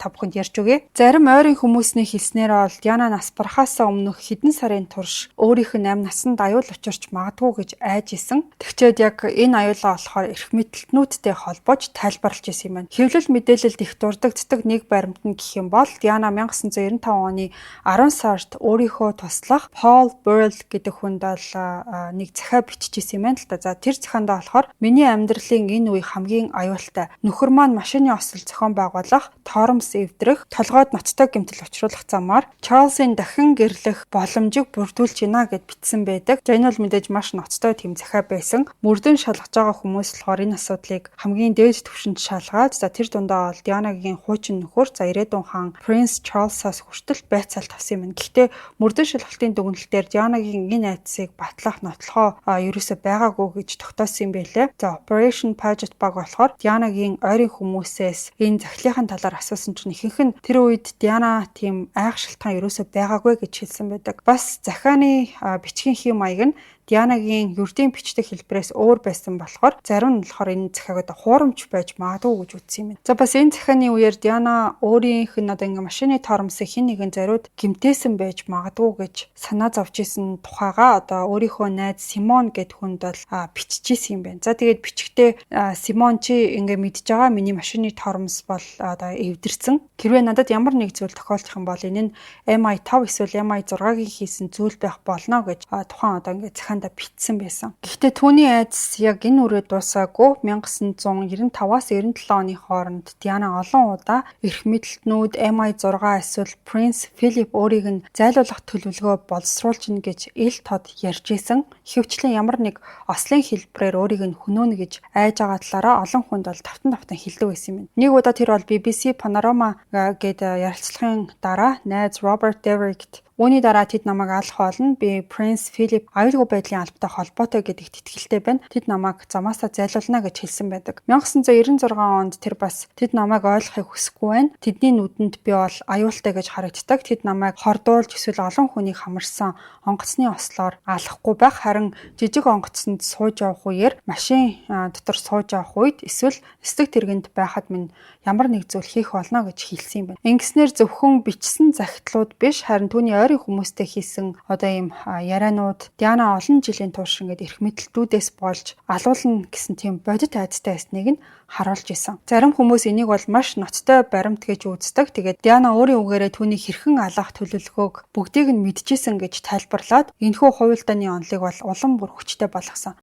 S1: та бүхэнд ярьж өгье. Зарим ойрын хүмүүсний хэлснээр бол Диана нас барахаас өмнөх хэдэн сарын турш өөрийнх нь 8 наснд аюул учирч магадгүй гэж айж исэн. Тэгчээд яг энэ аюулаа болохоор эрх мэдэлтнүүдтэй холбож тайлбарлаж исэн юм байна. Хэвлэл мэдээлэлд их дурддагддаг нэг баримт нь гэх юм бол Диана 1995 оны 10 сард өөрийнхөө туслах Paul Burrell гэдэг хүнд бол нэг захиа биччихсэн юм байна л да. За тэр захиандаа болохоор миний амьдралын энэ үе хамгийн аюултай. Нөхөр маань машины осол зохион байгуулах, торомс эвдрэх, толгойд ноцтой гэмтэл учруулах замаар Чарльзын дахин гэрлэх боломжийг бүрдүүлж гинэ гэд бичсэн байдаг. За энэ бол мэдээж маш ноцтой тийм захиа байсан. Мөрдөн шалгаж байгаа хүмүүс болохоор энэ асуудлыг хамгийн дээд түвшинд шалгаад за тэр дундаа бол Дианагийн хуучин нөхөр за ирээдүйн хаан Принц Чарльзаас хүртэл байцаалт авсан юм. Гэхдээ мөрдөн шалгалтын дүгнэлтээр Дианагийн энэ айдсыг батлах нотлохоо ерөөсөй байгаагүй гэж тогтоосон юм байлээ. За Operation Paget баг болохоор Дианагийн ойрын хүмүүсээс энэ захидлын талаар асуусан чинь ихэнх нь тэр үед Диана тийм айх шалтгаан ерөөсөй байгаагүй гэж хэлсэн байдаг. Бас захианы бичгийн хэм маяг нь Дианагийн ердийн бичдэг хэлбэрээс өөр байсан болохоор зарим нь болохоор энэ захиаг хуурамч байж магадгүй гэж үзсэн юм. За бас энэ захианы үеэр Диана өөрийнх нь ингээ машины торомсыг хэн нэгэн зориуд гэмтээсэн байж магадгүй гэж санаа зовж исэн тухайга өөрийнхөө найз Симон гэд хүнд бол биччихсэн юм байна. За тэгээд бичгтээ Симон чи ингээ мэдж байгаа миний машины торомс бол эвдэрсэн. Хэрвээ надад ямар нэг зүйл тохиолдох юм бол энэ нь MI5 эсвэл MI6-гийн хийсэн зүйл байх болно гэж тухайн ингээ захианда бичсэн байсан. Гэхдээ түүний айдас яг энэ үрээ дуусаагүй 1995-аас 97 оны хооронд Диана олон удаа эрх мэдэлтнүүд MI6 эсвэл Принц Филипп өөрийг нь зайлуулах төлөвлөгөө боловсруулж гин гэж ил тод ярьж исэн. Ихэвчлэн ямар нэг ослын хэлбэрээр өөрийг нь хөнөөнө гэж айж байгаа талаараа олон хүнд бол тавтан хэлдэг байсан юм. Нэг удаа тэр бол BBC Panorama гээд ярилцлагын дараа найз Роберт Деврикт үүний дараа тэд намайг алах болно. Би Принц Филипп аюулгүй байдлын албатай холбоотой гэдэгт итгэлтэй байна. Тэд намайг замаасаа зайлуулна гэж хэлсэн байдаг. 1996 онд тэр бас тэд намайг ойлгохыг хүсэхгүй байна. Тэдний нүдэнд би бол аюултай гэж харагддаг. Тэд намайг хордуулж эсвэл олон хүнийг хамарсан онгоцны ослоор алахгүй байх. Харин жижиг онгоцонд сууж явах үеэр машин дотор сууж явах үед эсвэл эсрэг тэргэнд байхад минь ямар нэг зүйл хийх болно гэж хэлсэн юм байна. Ингэснээр зөвхөн бичсэн захидлууд биш харин түүний ойрын хүмүүстэй хийсэн ийм ярианууд Диана олон жилийн турш ингээд эрх мэдэлтүүдээс болж алуулна гэсэн тийм бодит айдастай байсныг нь харуулж исэн. Зарим хүмүүс энийг бол маш ноцтой баримт гэж үздэг. Тэгээд Диана өөрийн үгээрээ түүний хэрхэн алах төлөвлөгөөг бүгдийг нь мэдчихсэн гэж тайлбарлаад энэхүү хувилдааны онолыг бол улам бүр хүчтэй болгосон.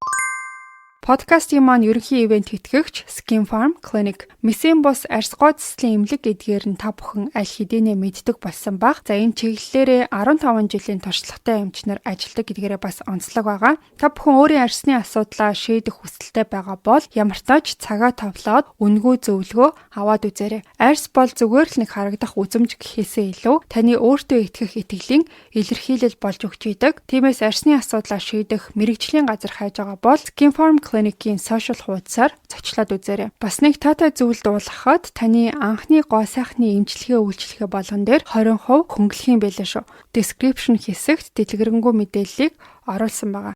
S1: Подкастын маань ерөнхий ивент тэтгэгч Skin Farm Clinic. Месийн бус арьс гоо цэцлийн эмнэлэг эдгээр нь та бүхэн аль хэдийнэ мэддэг болсон баг. За энэ чиглэлээрээ 15 жилийн туршлагатай эмчнэр ажилладаг гэдгээрээ бас онцлог байгаа. Та бүхэн өөрийн арьсны асуудлаа шийдэх хүсэлтэй байгаа бол ямар ч тач цагаа товлоод үнэгүй зөвлөгөө аваад үзээрэй. Арьс бол зүгээр л нэг харагдах үзэмж гэхээсээ илүү таны өөртөө итгэх итгэлийн илэрхийлэл болж өгч идэг. Тиймээс арьсны асуудлаа шийдэх мэрэгжлийн газар хайж байгаа бол Skin Farm Clinic-ийн сошиал хуудасаар зочлоод үзээрэй. Бас нэг таатай зүйл дуулгахад таны анхны гоо сайхны эмчилгээ үйлчлэгээ болгон дээр 20% хөнгөлөх юм байлаа шүү. Description хэсэгт дэлгэрэнгүй мэдээллийг оруулсан байгаа.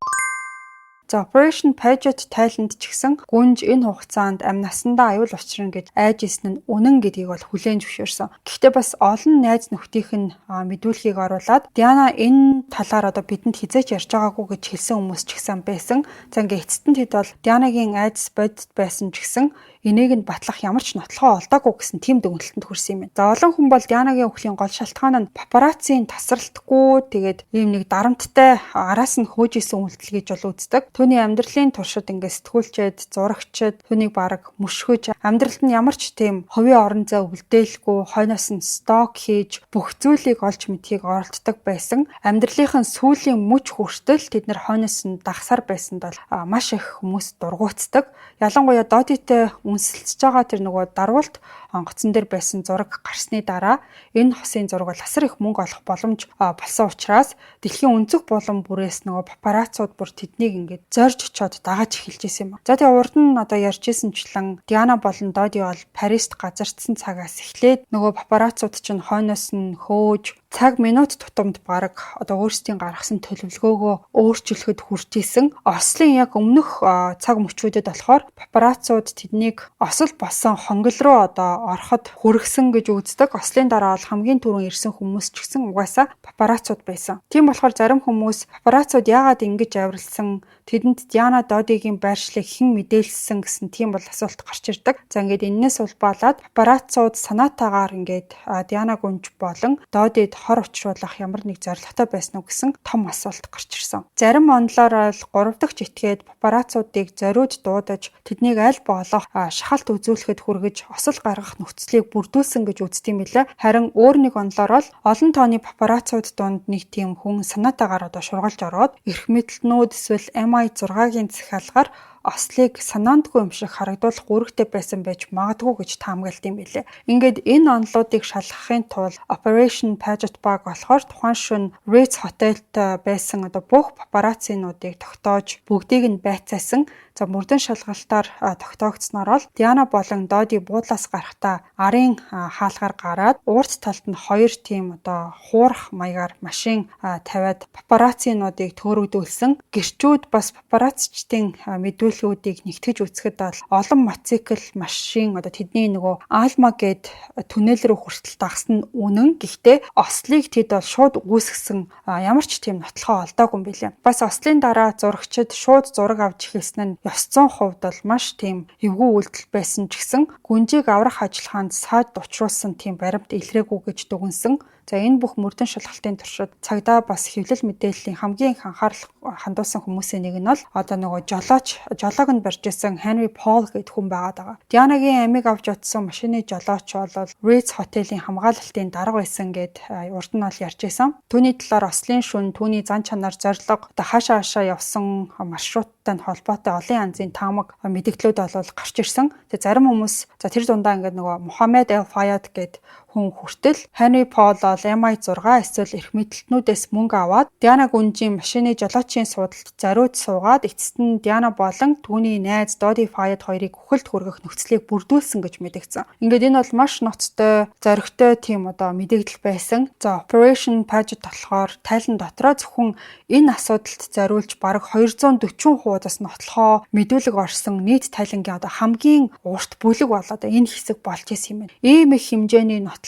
S1: За Operation Paget тайланд ч гэсэн гүнж энэ хугацаанд амь насандаа аюул учрна гэж айж исэн нь үнэн гэдгийг бол хүлээн зөвшөөрсөн. Гэхдээ бас олон найз нөхдийнх нь мэдүүлгийг оруулаад Диана энэ талаар бидэнд хизээч ярьж байгаагүй гэж хэлсэн хүмүүс ч гэсэн байсан. За ингээ эцэст нь тэд бол Дианагийн айдас бодит байсан ч гэсэн энийг нь батлах ямар ч нотлохоо олдоогүй гэсэн тийм дүгнэлтэнд хүрсэн юм байна. За олон хүн бол Дианагийн өхлийн гол шалтгаан нь папараццийн тасралтгүй тэгээд ийм нэг дарамттай араас нь хөөж исэн үйлдэл гэж бол үздэг. Түүний амьдралын туршид ингээ сэтгүүлчэд, зурагчид түүнийг бараг мөшгөж амьдралд нь ямар ч тийм хувийн орон зай үлдээлгүй хойноос нь сток хийж бүх зүйлийг олж мэдхийг оролддог байсан. Амьдралынхын сүүлийн мөч хүртэл тэд нар хойноос нь дагсаар байсанд бол маш их хүмүүс дургуутдаг. Ялангуяа Додитэй үнсэлцэж байгаа тэр нөгөө дарвалт онгоцон дээр байсан зураг гарсны дараа энэ хосын зураг бол асар их мөнгө олох боломж болсон учраас дэлхийн өнцөг булан бүрээс нөгөө папарацууд бүр тэднийг ингээд зорж очиод дагаж эхэлж исэн юм. За тэгээ урд нь ярьжсэнчлэн Диана болон Доди бол Парист газардсан цагаас эхлээд нөгөө папарацууд чинь хойноос нь хөөж цаг минут тутамд бараг өөрсдийн гаргасан төлөвлөгөөгөө өөрчлөхөд хүрч исэн. Ослын яг өмнөх цаг мөчүүдэд болохоор папарацууд тэднийг осол болсон хонгил руу ороход хүргэсэн гэж үздэг. Ослын дараа бол хамгийн түрүүн ирсэн хүмүүс ч гэсэн угаасаа папарацууд байсан. Тийм болохоор зарим хүмүүс папарацууд яагаад ингэж авирлсан, тэдэнд Диана Додигийн байршлыг хэн мэдээлсэн гэсэн тийм бол асуулт гарч ирдэг. За ингээд энэс улбаалаад папарацууд санаатаагаар ингээд Диана Гүнж болон Додид хор учруулах ямар нэг зорилготой байсан уу гэсэн том асуулт гарч ирсэн. Зарим онлоор бол 3 дахь этгээд папарацуудыг зориуд дуудаж тэднийг аль болох шахалт үзүүлэхэд хүргэж осол гаргах нөхцөлийг бүрдүүлсэн гэж үздэм билээ. Харин өөр нэг онлоор бол олон тооны папарацууд донд нэг тийм хүн санаатаагаар шургалж ороод эрх мэдэлтнүүд эсвэл MI6-гийн захиалгаар ослыг санаандгүй юм шиг харагдуулах үүрэгтэй байсан байж магадгүй гэж таамаглалт юм билээ. Ингээд энэ онлуудыг шалгахын тулд Operation Paget Bug болохоор тухайн шөнө Ritz хотелд байсан бүх папараццинуудыг тогтоож бүгдийг нь байцаасан. За мөрдөн шалгалтаар тогтоогдсноор бол Диана болон Доди буудлаас гарахдаа арын хаалгаар гараад урд талд нь 2 тийм хуурах маягаар машин тавиад папараццинуудыг төөрөгдүүлсэн. Гэрчүүд бас папарацчдын мэдүүлгүүдийг нэгтгэж үзэхэд бол олон мотоцикл, машин тэдний нөгөө Alma гэд түнэл рүү хүртэл дагсан нь үнэн. Гэхдээ ослыг тэд бол шууд үүсгэсэн ямар ч тийм нотлохоо олдоогүй юм билээ. Бас ослын дараа зурагчид шууд зураг авч эхэлсэн нь ёс зүйн хувьд бол маш тийм эвгүй үйлдэл байсан ч гэсэн гүнжийг аврах ажиллагаанд саад учруулсан тийм баримт илрээгүй гэж дүгнсэн. За энэ бүх мөрдөн шалгалтын туршид цагдаа бас хэвлэл мэдээллийн хамгийн их анхаарал хандуулсан хүмүүсийн нэг нь бол нөгөө жолоог нь барьж исэн Henry Paul гэдэг хүн байгаа. Дианагийн амийг авч утсан машины жолооч бол Ritz хотелийн хамгаалалтын дарга байсан гэд урд нь бол ярьж исэн. Түүний талаар ослын шөнө түүний зан чанар, зорилго хаашаа явсан маршруттай холбоотой олон янзын таамаг мэдээлэлүүд бол гарч ирсэн. Зарим хүмүүс тэр дундаа ингээд нөгөө Mohammed El Fayed гэд хүн хүртэл Henry Paul бол MI6 эсвэл эрх мэдэлтнүүдээс мөнгө аваад Диана Гүнжийн машины жолоочийн суудалд зориуд суугаад эцэст нь Диана болон түүний найз Dodi Fayed хоёрыг үхэлд хүргэх нөхцөлийг бүрдүүлсэн гэж мэдэгдсэн. Ингээд энэ бол маш ноцтой, зоригтой тийм мэдээлэл байсан. За Operation Paget болохоор тайлан дотроо зөвхөн энэ асуудалд зориулж бараг 240 хуудас нотлохоо мэдүүлэг орсон нийт тайлангийн хамгийн урт бүлэг болоод энэ хэсэг болж исэн юм байна. Ийм их хэмжээний нотлохоог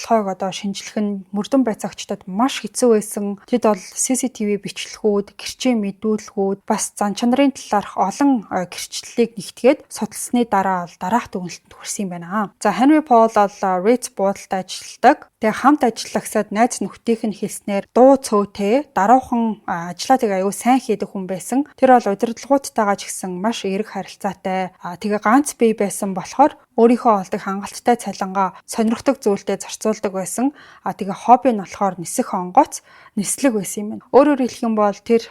S1: шинжлэх нь мөрдөн байцаагчдад маш хэцүү байсан. Тэд бол CCTV бичлэгүүд, гэрчийн мэдүүлгүүд, бас зан чанарын талаарх олон гэрчлэлийг нэгтгээд судалсны дараа дараах дүгнэлтэнд хүрсэн юм байна. За Henry Paul бол Ritz буудалд ажилладаг. Тэгээ хамт ажиллагсад найз нөхдийнх нь хэлснээр дуу цөөтэй, даруухан ажилладаг аюу сайн хийдэг хүн байсан. Тэр бол удирдлагуудтайгаа ч гэсэн маш эерэг харилцаатай. Тэгээ ганц бие байсан болохоор өөрийнхөө олдог хангалттай цалингаа сонирхдаг зүйлдээ зарцуулдаг байсан. Тэгээ хобби нь болохоор нисэх онгоц, нислэг байсан юм байна. Өөрөөр хэлэх юм бол тэр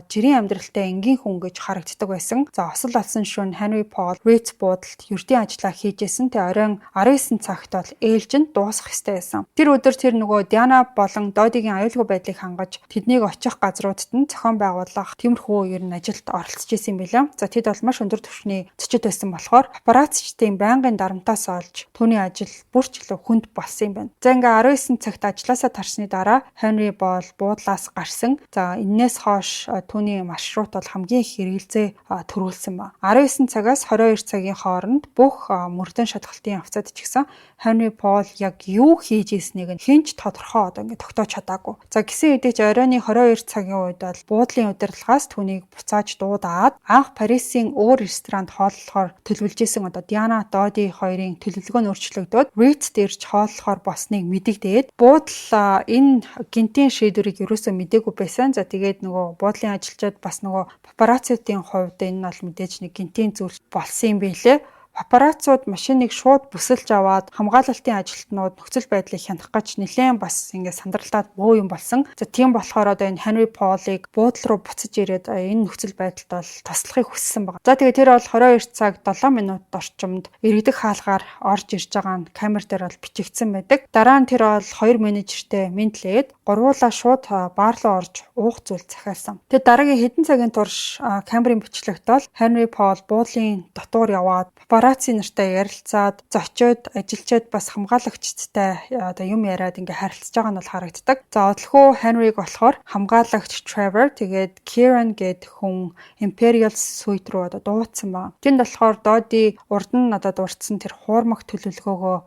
S1: жирийн амьдралтай энгийн хүн гэж харагддаг байсан. За осол алсан шөнө Henry Paul Ritz буудалд ердийн ажиллаа хийжсэн. Тэгээ оройн 19 цагт бол ээлжинд дуусах ёстой байсан. Тэр өдөр тэр нөгөө Диана болон Додигийн аюулгүй байдлыг хангаж тэднийг очих газруудад нь зохион байгуулах тиймэрхүү ер нь ажилд оролцож исэн юм билээ. За тэд бол маш өндөр түвшний зочид байсан болохоор папарацчдын байнгын дарамтаас олж түүний ажил бүрч илүү хүнд болсон юм байна. За ингээ 19 цагт ажилласаа тарсны дараа Henry Paul буудлаас гарсан. За энээс хойш түүний маршрут бол хамгийн их хэрэгэлзээ төрүүлсэн ба. 19 цагаас 22 цагийн хооронд бүх мөрдөн шалгалтын явцад ч гэсэн Henry Paul яг юу хийж ирснийг нь хинч тодорхой ингээ тогтоож чадаагүй. За гисэн хэдий ч оройны 22 цагийн үед бол буудлын удирдлагаас түүнийг буцааж дуудаад анх Парисын өөр ресторанд хооллохоор төлөвлөж исэн Диана Dodi хоёрын төлөвлөгөө нь өөрчлөгдөөд Ritz дээрч хооллохоор босныг мэдэгдээд буудал энэ гинтийн шийдвэрийг ерөөсөө мэдээгүй байсан. За тэгээд нөгөө буудлын ажилчид бас нөгөө папараццуудын хувьд энэ бол мэдээж нэг гинтийн зүйл болсон юм билээ. Папараццууд машиныг шууд бүсэлж аваад хамгаалалтын ажилтнууд нөхцөл байдлыг хянах гэж нэлээд бас ингээд сандралтаад бөө юм болсон. За тийм болохоор энэ Henry Paul-ыг буудлал руу буцаж ирээд энэ нөхцөл байдалд бол туслахыг хүссэн байна. За тэгээ тэр бол 22 цаг 7 минут орчимд иргэдэх хаалгаар орж ирж байгаа нь камер дээр бол бичигдсэн байдаг. Дараа нь тэр бол 2 менежертэй мэдлээд гурвуулаа шууд баар руу орж уух зүйл захиалсан. Тэгээ дараагийн хэдэн цагийн турш камерын бичлэгт бол Henry Paul буудлын дотуур яваад папарацци нартай ярилцаад зочиод ажилчид бас хамгаалагчтай юм яриад ингээ харилцаж байгаа нь бол харагддаг. За одлохоо Henry-г болохоор хамгаалагч Trevor тэгээд Kieran гээд хүн Imperial Suite руу дуудсан байна. Тэнд болохоор Dodie урд нь дурдсан тэр хуурмаг төлөвлөгөөгөө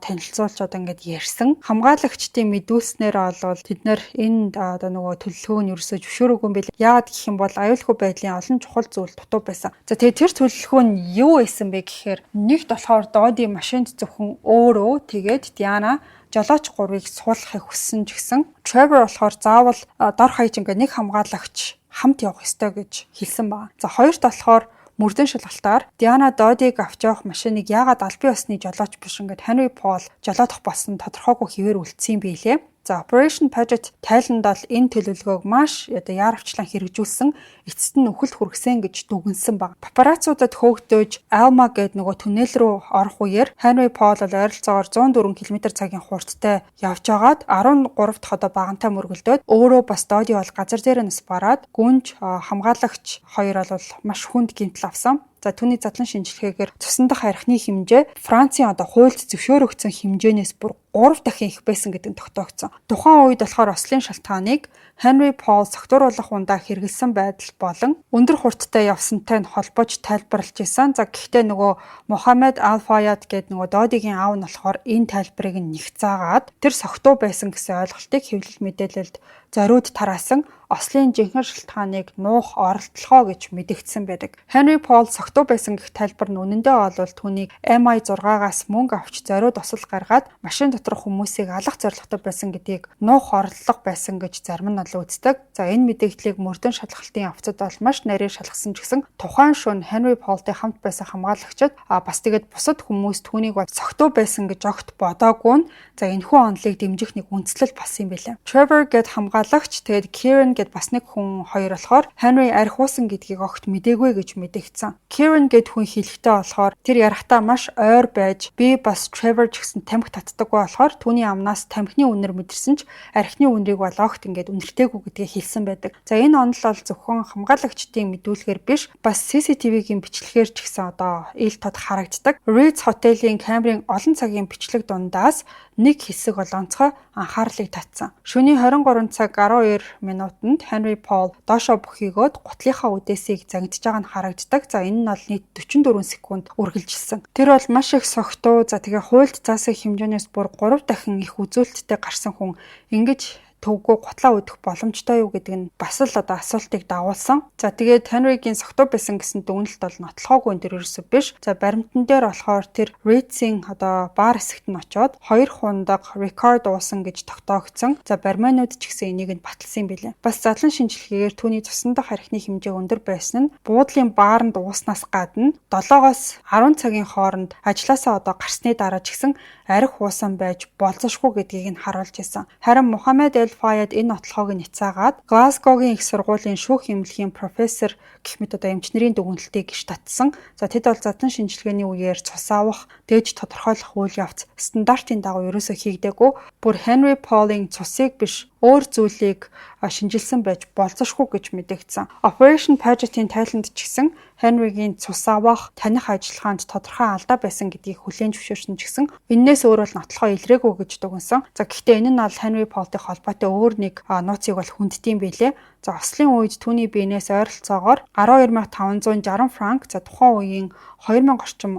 S1: танилцуулж ингээд ярьсан. Хамгаалагчдын мэдүүлснээр бол тэд нэр энэ нөгөө төлөвлөгөөг нь ерөөсөө зөвшөөрөөгүй юм билээ. Яагаад гэх юм бол аюулгүй байдлын олон чухал зүйл дутуу байсан. За тэгээд тэр төлөвлөгөө нь юу байсан бэ гэхээр нэгт болохоор Dodie машинд зөвхөн өөрөө тэгээд Diana жолооч 3-ыг суулгахыг хүссэн ч гэсэн Trevor болохоор заавал дор хаяж ингээд нэг хамгаалагч хамт явах ёстой гэж хэлсэн байна. За хоёрт болохоор мөрдөн шалгалтаар Diana Dodie-г авч явах машиныг яагаад албан ёсны жолооч биш ингээд Henry Paul жолоодох болсон тодорхойгүй хэвээр үлдсэн юм билээ. За Operation Paget тайландаа энэ төлөвлөгөөг маш яарвчлан хэрэгжүүлсэн, эцэст нь үхэлд хүргэсэн гэж дүгнсэн баг. Папараццуудад хөөгдөж Alma гээд нөгөө түнэл рүү орох үеэр Henry Paul ойролцоогоор 104 км/цагийн хурдтай явж агаад 13 дахь багантай мөргөлдөөд өөрөө бас Dodie бол газар дээр нас бараад гүнж хамгаалагч хоёр бол маш хүнд гэмтэл авсан. За түүний задлан шинжилгээгээр цусан дах архины хэмжээ Францын хуульд зөвшөөрөгдсөн хэмжээнээс бүр 3 дахин их байсан гэдэг нь тогтоогдсон. Тухайн үед болохоор ослын шалтгааныг Henry Paul согтууруулах ундаа хэрэгэлсэн байдал болон өндөр хурдтай явсантай нь холбож тайлбарлаж исэн. За гэхдээ нөгөө Mohammed Al Fayed гэдэг нөгөө Dodie-гийн аав нь болохоор энэ тайлбарыг нэгцаагаад тэр согтуу байсан гэсэн ойлголтыг хэвлэл мэдээлэлд зориуд тараасан ослын жинхэнэ шалтгааныг нуух оролдлогоо гэж мэдэгдсэн байдаг. Henry Paul согтуу байсан гэх тайлбар нь үнэндээ бол түүнийг MI6-аас мөнгө авч зориуд осол гаргаад машин доторх хүмүүсийг алах зорилготой байсан гэдгийг нуух оролдлого байсан гэж зарим нь үздэг. За энэ мэдээллийг мөрдөн шалгалтын явцад бол маш нарийн шалгасан ч гэсэн тухайн шөнө Henry Paul-тэй хамт байсан хамгаалагчид бас тэгээд бусад хүмүүс түүнийг согтуу байсан гэж огт бодоогүй нь за энэхүү онолыг дэмжих нэг үндслэл болсон юм билээ. Trevor гээд хамгаалагч тэгээд Kieran гээд бас нэг хүн хоёр болохоор Henry архиусан гэдгийг огт мэдээгүй гэж мэдэгдсэн. Kieran гээд хүн хэлэхдээ болохоор тэр ярахтаа маш ойр байж би бас Trevor ч гэсэн тамхи татдаггүй болохоор түүний амнаас тамхины үнэр мэдэрсэн ч архины үнрийг бол огт ингээд үнэртэйгүй гэдгийг хэлсэн байдаг. За энэ онол бол зөвхөн хамгаалагчдын мэдүүлгээр биш бас CCTV-гийн бичлэгээр ч гэсэн ил тод харагддаг. Ritz хотелийн камерын олон цагийн бичлэг дундаас нэг хэсэг бол онцгой анхаарлыг татсан. Шөнийн 23 цаг 12 минутанд Henry Paul доошоо бүхийгөөд гутлынхаа үдээсийг загнаж байгаа нь харагддаг. За энэ нь бол нийт 44 секунд үргэлжилсэн. Тэр бол маш их согтуу. За тэгээ хуульд заасан хэмжээнээс бүр 3 дахин их үзүүлэлттэй гарсан хүн ингэж төвгөө гутлаа өдөх боломжтой юу гэдэг нь бас л асуултыг дагуулсан. За тэгээд Henry-гийн согтуу байсан гэсэн дүгнэлт бол нотлохоогүй энэ ерөөсөө биш. За баримтан дээр болохоор тэр Ritz-ийн баар хэсэгт нь очоод 2 хундаг рекорд уусан гэж тогтоогдсон. За барьманууд ч гэсэн энийг нь баталсан юм билээ. Бас задлан шинжилгээгээр түүний цусан дах архины хэмжээ өндөр байсан нь буудлын бааранд ууснаас гадна 7-оос 10 цагийн хооронд ажилласаа гарсны дараа ч гэсэн арх уусан байж болзошгүй гэдгийг нь харуулж ирсэн. Харин Mohammed Al Fayed энэ нотлохоог нь няцаагаад Glasgow-гийн их сургуулийн шүүх эмнэлгийн профессор гэх мэт эмчнэрийн дүгнэлтийг татсан. За тэд бол задлан шинжилгээний үеэр цус авах, дээж тодорхойлох үйл явц стандартын дагуу ерөөсөө хийгдээгүй. Бүр Henry Paul-ийн цусыг биш өөр зүйлийг шинжилсэн байж болзошгүй гэж мэдэгдсэн. Operation Paget-ийн тайланд ч гэсэн Henry-гийн цус авах, таних ажиллагаанд тодорхой алдаа байсан гэдгийг хүлээн зөвшөөрсөн ч гэсэн энээс өөр бол нотлохоо илрээгүй гэж дүгнсэн. За гэхдээ энэ нь бол Henry Paul-тэй холбоотой өөр нэг нууцыг бол хүнддэм билээ. За ослын үед түүний биенээс ойролцоогоор 12560 франк за тухайн үеийн 2000 орчим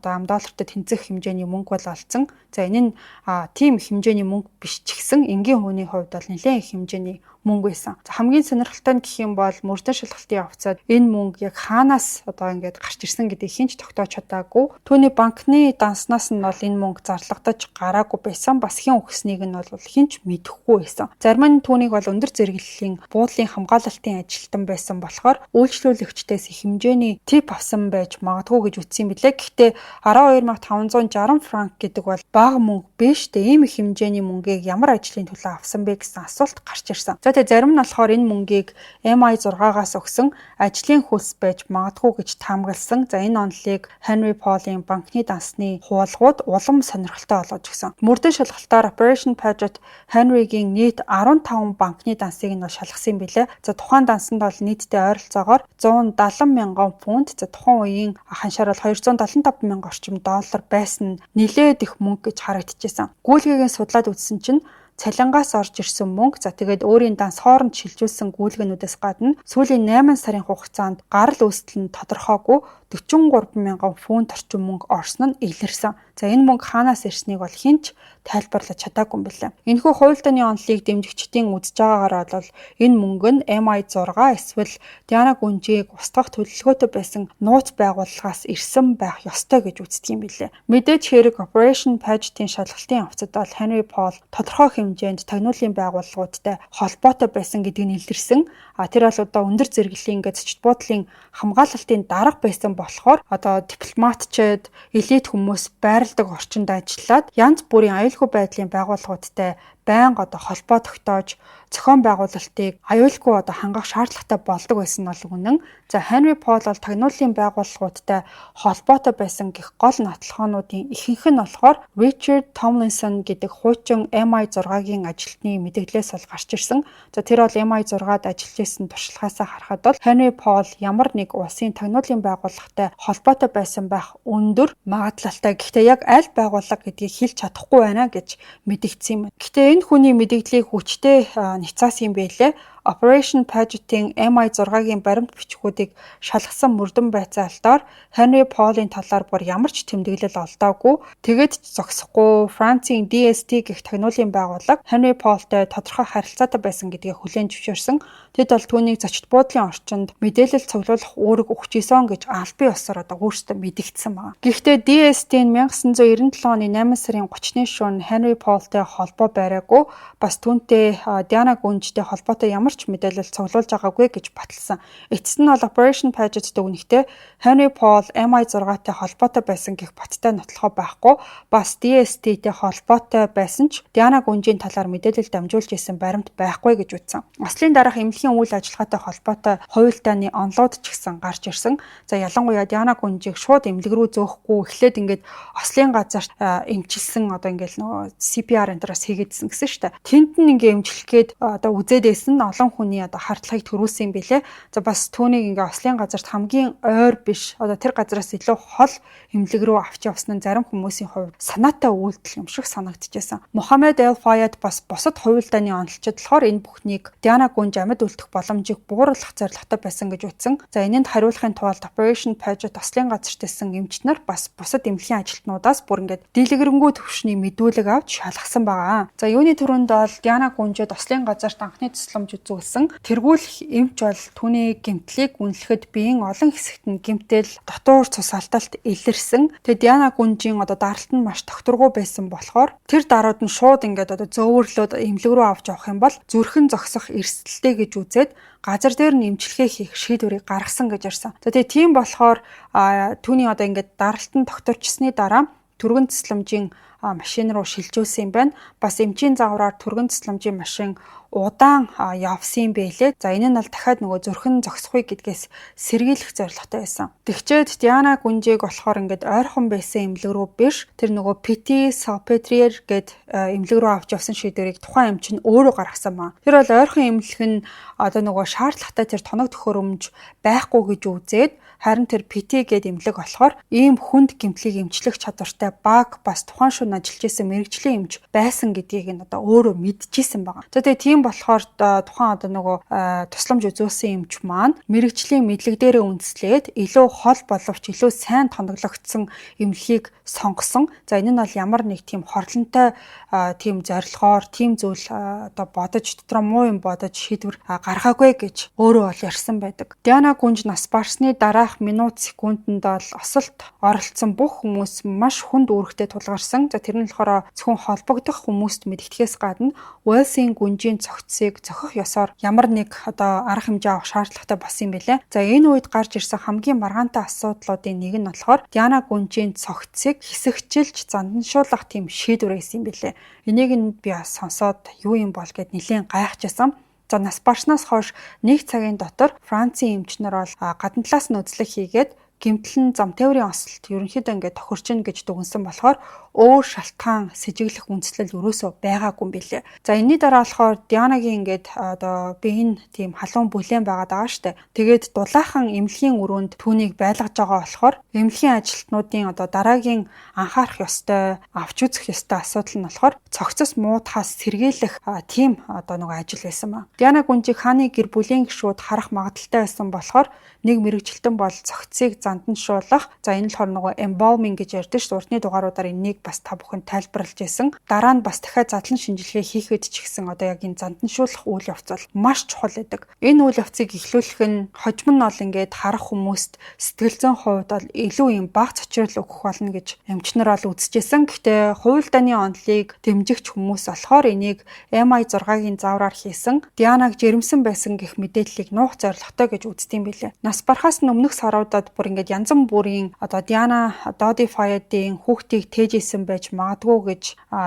S1: $dollarтай тэнцэх хэмжээний мөнгө бол олцсон. За энэ нь тийм хэмжээний мөнгө биш ч гэсэн энгийн хүний хувьд бол нэлээд их хэмжээний мөнгө байсан. За хамгийн сонирхолтой нь гэх юм бол мөрдөн шалгалтын явцад энэ мөнгө яг хаанаас ингээд гарч ирсэн гэдгийг хинч тогтоож чадаагүй. Түүний банкны данснаас нь бол энэ мөнгө зарлагдаж гараагүй байсан. Бас хэн өгснгийг нь бол хинч мэдэхгүй байсан. Зарим нь түүнийг бол өндөр зэрэглэлийн буудлын хамгаалалтын ажилтан байсан болохоор үйлчлүүлэгчдээс их хэмжээний тип авсан байж магадгүй гэж үтсэн билээ. Гэхдээ 12560 франк гэдэг бол бага мөнгө биш. Ийм их хэмжээний мөнгийг ямар ажлын төлөө авсан бэ гэсэн асуулт гарч ирсэн. За тэгээ зарим нь болохоор энэ мөнгийг MI6-аас өгсөн ажлын хөлс байж магадгүй гэж таамагласан. За энэ онолыг Henry Paul-ийн банкны дансны хуулгууд улам сонирхолтой болгож өгсөн. Мөрдөн шалгалтаар Operation Paget Henry-гийн нийт 15 банкны дансыг нь шалгасан юм билээ. За тухайн дансанд бол нийтдээ ойролцоогоор 170 мянган фунт, за тухайн үеийн ханшаар бол 275 мянга орчим доллар байсан нь нэлээд их мөнгө гэж харагдчихсан. Гүйлгээгээ судлаад үзсэн чинь цалингаас орж ирсэн мөнгө, за тэгээд өөрийн данс хооронд шилжүүлсэн гүйлгээнүүдээс гадна сүүлийн 8 сарын хугацаанд гарал үүсэл нь тодорхойгүй 43 мянган фунт орчим мөнгө орсон нь илэрсэн. За энэ мөнгө хаанаас ирснийг бол хинч тайлбарлаж чадаагүй юм билээ. Энэхүү хуульдааны онолыг дэмжигчдийн үзэж байгаагаар бол энэ мөнгө нь MI6 эсвэл Диана Гүнжийг устгах төлөвлөгөөтэй байсан нууц байгууллагаас ирсэн байх ёстой гэж үздэг юм билээ. Мэдээж хэрэг Operation Paget-ийн шалгалтын явцад бол Henry Paul тодорхой хэмжээнд тагнуулын байгууллагуудтай холбоотой байсан гэдгийг нь илэрсэн. Тэр бол одоо өндөр зэрэглэлийн зочд буудлын хамгаалалтын дарга байсан болохоор одоо дипломатчид, элит хүмүүс байрладаг орчинд ажиллаад янз бүрийн аюулгүй байдлын байгууллагуудтай байнга одоо холбоо тогтоож зохион байгуулалтыг аюулгүй одоо хангах шаардлагатай болдог байсан нь бол үнэн. За Henry Paul бол тагнуулын байгууллагуудтай холбоотой байсан гэх гол нотлохоонуудын ихэнх нь болохоор Richard Tomlinson гэдэг хуучин MI6-гийн ажилтны мэдээлэлээс бол гарч ирсэн. За тэр бол MI6-ад ажиллаж исэн туршлагаасаа харахад бол Henry Paul ямар нэг улсын тагнуулын байгууллагатай холбоотой байсан байх өндөр магадлалтай. Гэхдээ яг аль байгууллага гэдгийг хэлж чадахгүй байна гэж мэдэгдсэн юм. Гэхдээ энэ хүний мэдээллийг хүчтэй ницаасан юм байлээ. Operation Paget-ийн MI6-гийн баримт бичгүүдийг шалгасан мөрдөн байцаалтаар Henry Paul-ийн талаар бүр ямар ч тэмдэглэл олдоогүй. Тэгээд зогсохгүй Францын DST гэх тагнуулын байгууллага Henry Paul-тай тодорхой харилцаатай байсан гэдгийг хүлээн зөвшөөрсөн. Тэд бол түүнийг зочд буудлын орчинд мэдээлэл цуглуулах үүрэг өгч исэн гэж албан ёсоор одоо өөрсдөө мэдэгдсэн байна. Гэхдээ DST-ийн 1997 оны 8 сарын 30-ны шөнө Henry Paul-тай холбоо бариагүй, бас түүнтэй Диана Гүнжтэй холбоотой ямар ч мэдээлэл цуглуулж байгаагүй гэж баталсан. Эцэст нь бол Operation Paget дүгнэхдээ Henry Paul MI6-тай холбоотой байсан гэх баттай нотлохоо байхгүй, бас DST-тэй холбоотой байсан ч Диана Гүнжийн талаар мэдээлэл дамжуулж исэн баримт байхгүй гэж үзсэн. Ослын дараах эмнэлгийн үйл ажиллагаатай холбоотой хуульдааны онлууд ч гэсэн гарч ирсэн. За ялангуяа Диана Гүнжийг шууд эмнэлэг рүү зөөхгүй эхлээд ингээд ослын газар эмчилсэн одоо ингээд нөгөө CPR энтерс хийгээдсэн гэсэн шүү дээ. Тэнд нь ингээд эмчлэх гээд одоо үзээдсэн нь олон хүний одоо хардлагыг төрүүлсэн юм билээ. За бас түүнийг ингээ ослын газарт хамгийн ойр биш одоо тэр газараас илүү хол эмнэлэг рүү авч явсан нь зарим хүмүүсийн хувьд санаатай үйлдэл юм шиг санагдчихсан. Mohammed El Fayed бас бусад хуульдааны онолчид болохоор энэ бүхнийг Диана Гүнж амьд үлдэх боломжийг бууруулах зорилготой байсан гэж үзсэн. За энэнд хариулахын тулд Operation Paget ослын газарт исэн эмч нар бас бусад эмнэлгийн ажилтнуудаас бүр ингээд дийлэгрэнгүү төвшний мэдүүлэг авч шалгасан байгаа. За юуны төрөнд бол Диана Гүнжэд ослын газарт анхны тусламж үзүүлсэн. Тэргүүлэх эмч бол түүний гэмтлийг үнэлэхэд биеийн олон хэсэгт нь гэмтэл дотуур цус алдалт илэрсэн. Тэгээд Диана Гүнжийн одоо даралт нь маш тогтворгүй байсан болохоор тэр дарууд нь шууд ингээд одоо зөөвөрлөөд эмнэлэг рүү авч явах юм бол зүрхэн зогсох эрсдэлтэй гэж үзээд газар дээр нь эмчилгээ хийх шийдвэрийг гаргасан гэж ярьсан. За тэгээд тийм болохоор түүний одоо ингээд даралт нь тогтворчсны дараа түргэн тусламжийн машин руу шилжүүлсэн юм байна. Бас эмчийн загвараар түргэн тусламжийн машин удаан явсан юм байлээ. За энэ нь бол дахиад нөгөө зүрхэн зогсохгүй гэдгээс сэргийлэх зорилготой байсан. Тэгчээд Диана Гүнжийг болохоор ингээд ойрхон байсан эмнэлэг рүү биш тэр нөгөө PT Salpetriere гэд эмнэлэг рүү авч явсан шийдвэрийг тухайн эмч нь өөрөө гаргасан байна. Тэр бол ойрхон эмнэлэг нь одоо нөгөө шаардлагатай тэр тоног төхөөрөмж байхгүй гэж үзээд харин тэр PT гэд эмнэлэг болохоор ийм хүнд гэмтлийг эмчлэх чадвартай баг бас тухайн шөнө ажиллаж исэн мэрэгжлийн эмч байсан гэдгийг нь одоо өөрөө мэдчихсэн байгаа. За тэгээ тийм болохоор тухайн одоо нөгөө тусламж үзүүлсэн эмч маань мэрэгжлийн мэдлэг дээрээ үндэслээд илүү хол боловч илүү сайн тоноглогдсон эмнэлгийг сонгосон. За энэ нь бол ямар нэг тийм хорлонтой тийм зорилгоор тийм зүйл одоо бодож дотроо муу юм бодож шийдвэр гаргаагүй гэж өөрөө бол ярьсан байдаг. Диана Гүнж нас барсны дараах минут секундэд бол осолт оролцсон бүх хүмүүс маш хүнд үүрэгтэй тулгарсан. За тэр нь болохоор зөвхөн холбогдох хүмүүст мэдэгдэхээс гадна Уэлсийн гүнжийн цогцсыг зохих ёсоор ямар нэг одоо арга хэмжээ авах шаардлагатай болсон юм билээ. За энэ үед гарч ирсэн хамгийн маргаантай асуудлуудын нэг нь болохоор Диана Гүнжийн цогцсыг хэсэгчилж занданшуулах тийм шийдвэр байсан юм билээ. Энийг нь би сонсоод юу юм бол гэд нэлээд гайхажсэн. За нас барснаас хойш 1 цагийн дотор Францын эмчнэр бол гадна талаас нь үзлэг хийгээд гэмтэл нь зам тээврийн осолт ерөнхийдөө ингээд тохирчин гэж дүгнсэн болохоор өөр шалтгаан сэжиглэх үндслэл ерөөсөө байгаагүй юм билээ. За энэний дараа болохоор Дианагийн ингээд одоо биеийн тийм халуун бүлээн байгаад байгаа штэ. Тэгээд дулаахан эмнэлгийн өрөөнд түүнийг байлгаж байгаа болохоор эмнэлгийн ажилтнуудын одоо дараагийн анхаарах ёстой, авч үзэх ёстой асуудал нь болохоор цогцос муудахаас сэргийлэх тийм одоо нэг ажил байсан ба. Диана гүнжиг хааны гэр бүлийн гишүүд харах магадaltaй байсан болохоор нэг мэрэгчлэн бол цогцыг занданшуулах. За энэ болохоор нөгөө embalming гэж ярьдэн шүү. Урдны дугааруудаар энийг бас та бүхэн тайлбарлаж байсан. Дараа нь бас дахиад задлан шинжилгээ хийхэд ч гэсэн одоо яг энэ занданшуулах үйл явц бол маш чухал байдаг. Энэ үйл явцыг эхлүүлэх нь хожим нь бол ингээд харах хүмүүст сэтгэл зүйн хувьд бол илүү юм баг цочрол өгөх болно гэж эмчнэр бол үзчихсэн. Гэхдээ хувилдааны онолыг дэмжигч хүмүүс болохоор энийг MI6-гийн заавраар хийсэн. Дианаг жирэмсэн байсан гэх мэдээллийг нуух зорилготой гэж үздэм билээ. Нас барахаас өмнөх саруудад бүр ингээд янз бүрийн одоо Диана Dodified-ийн хүүхдийг тээжсэн байж магадгүй гэж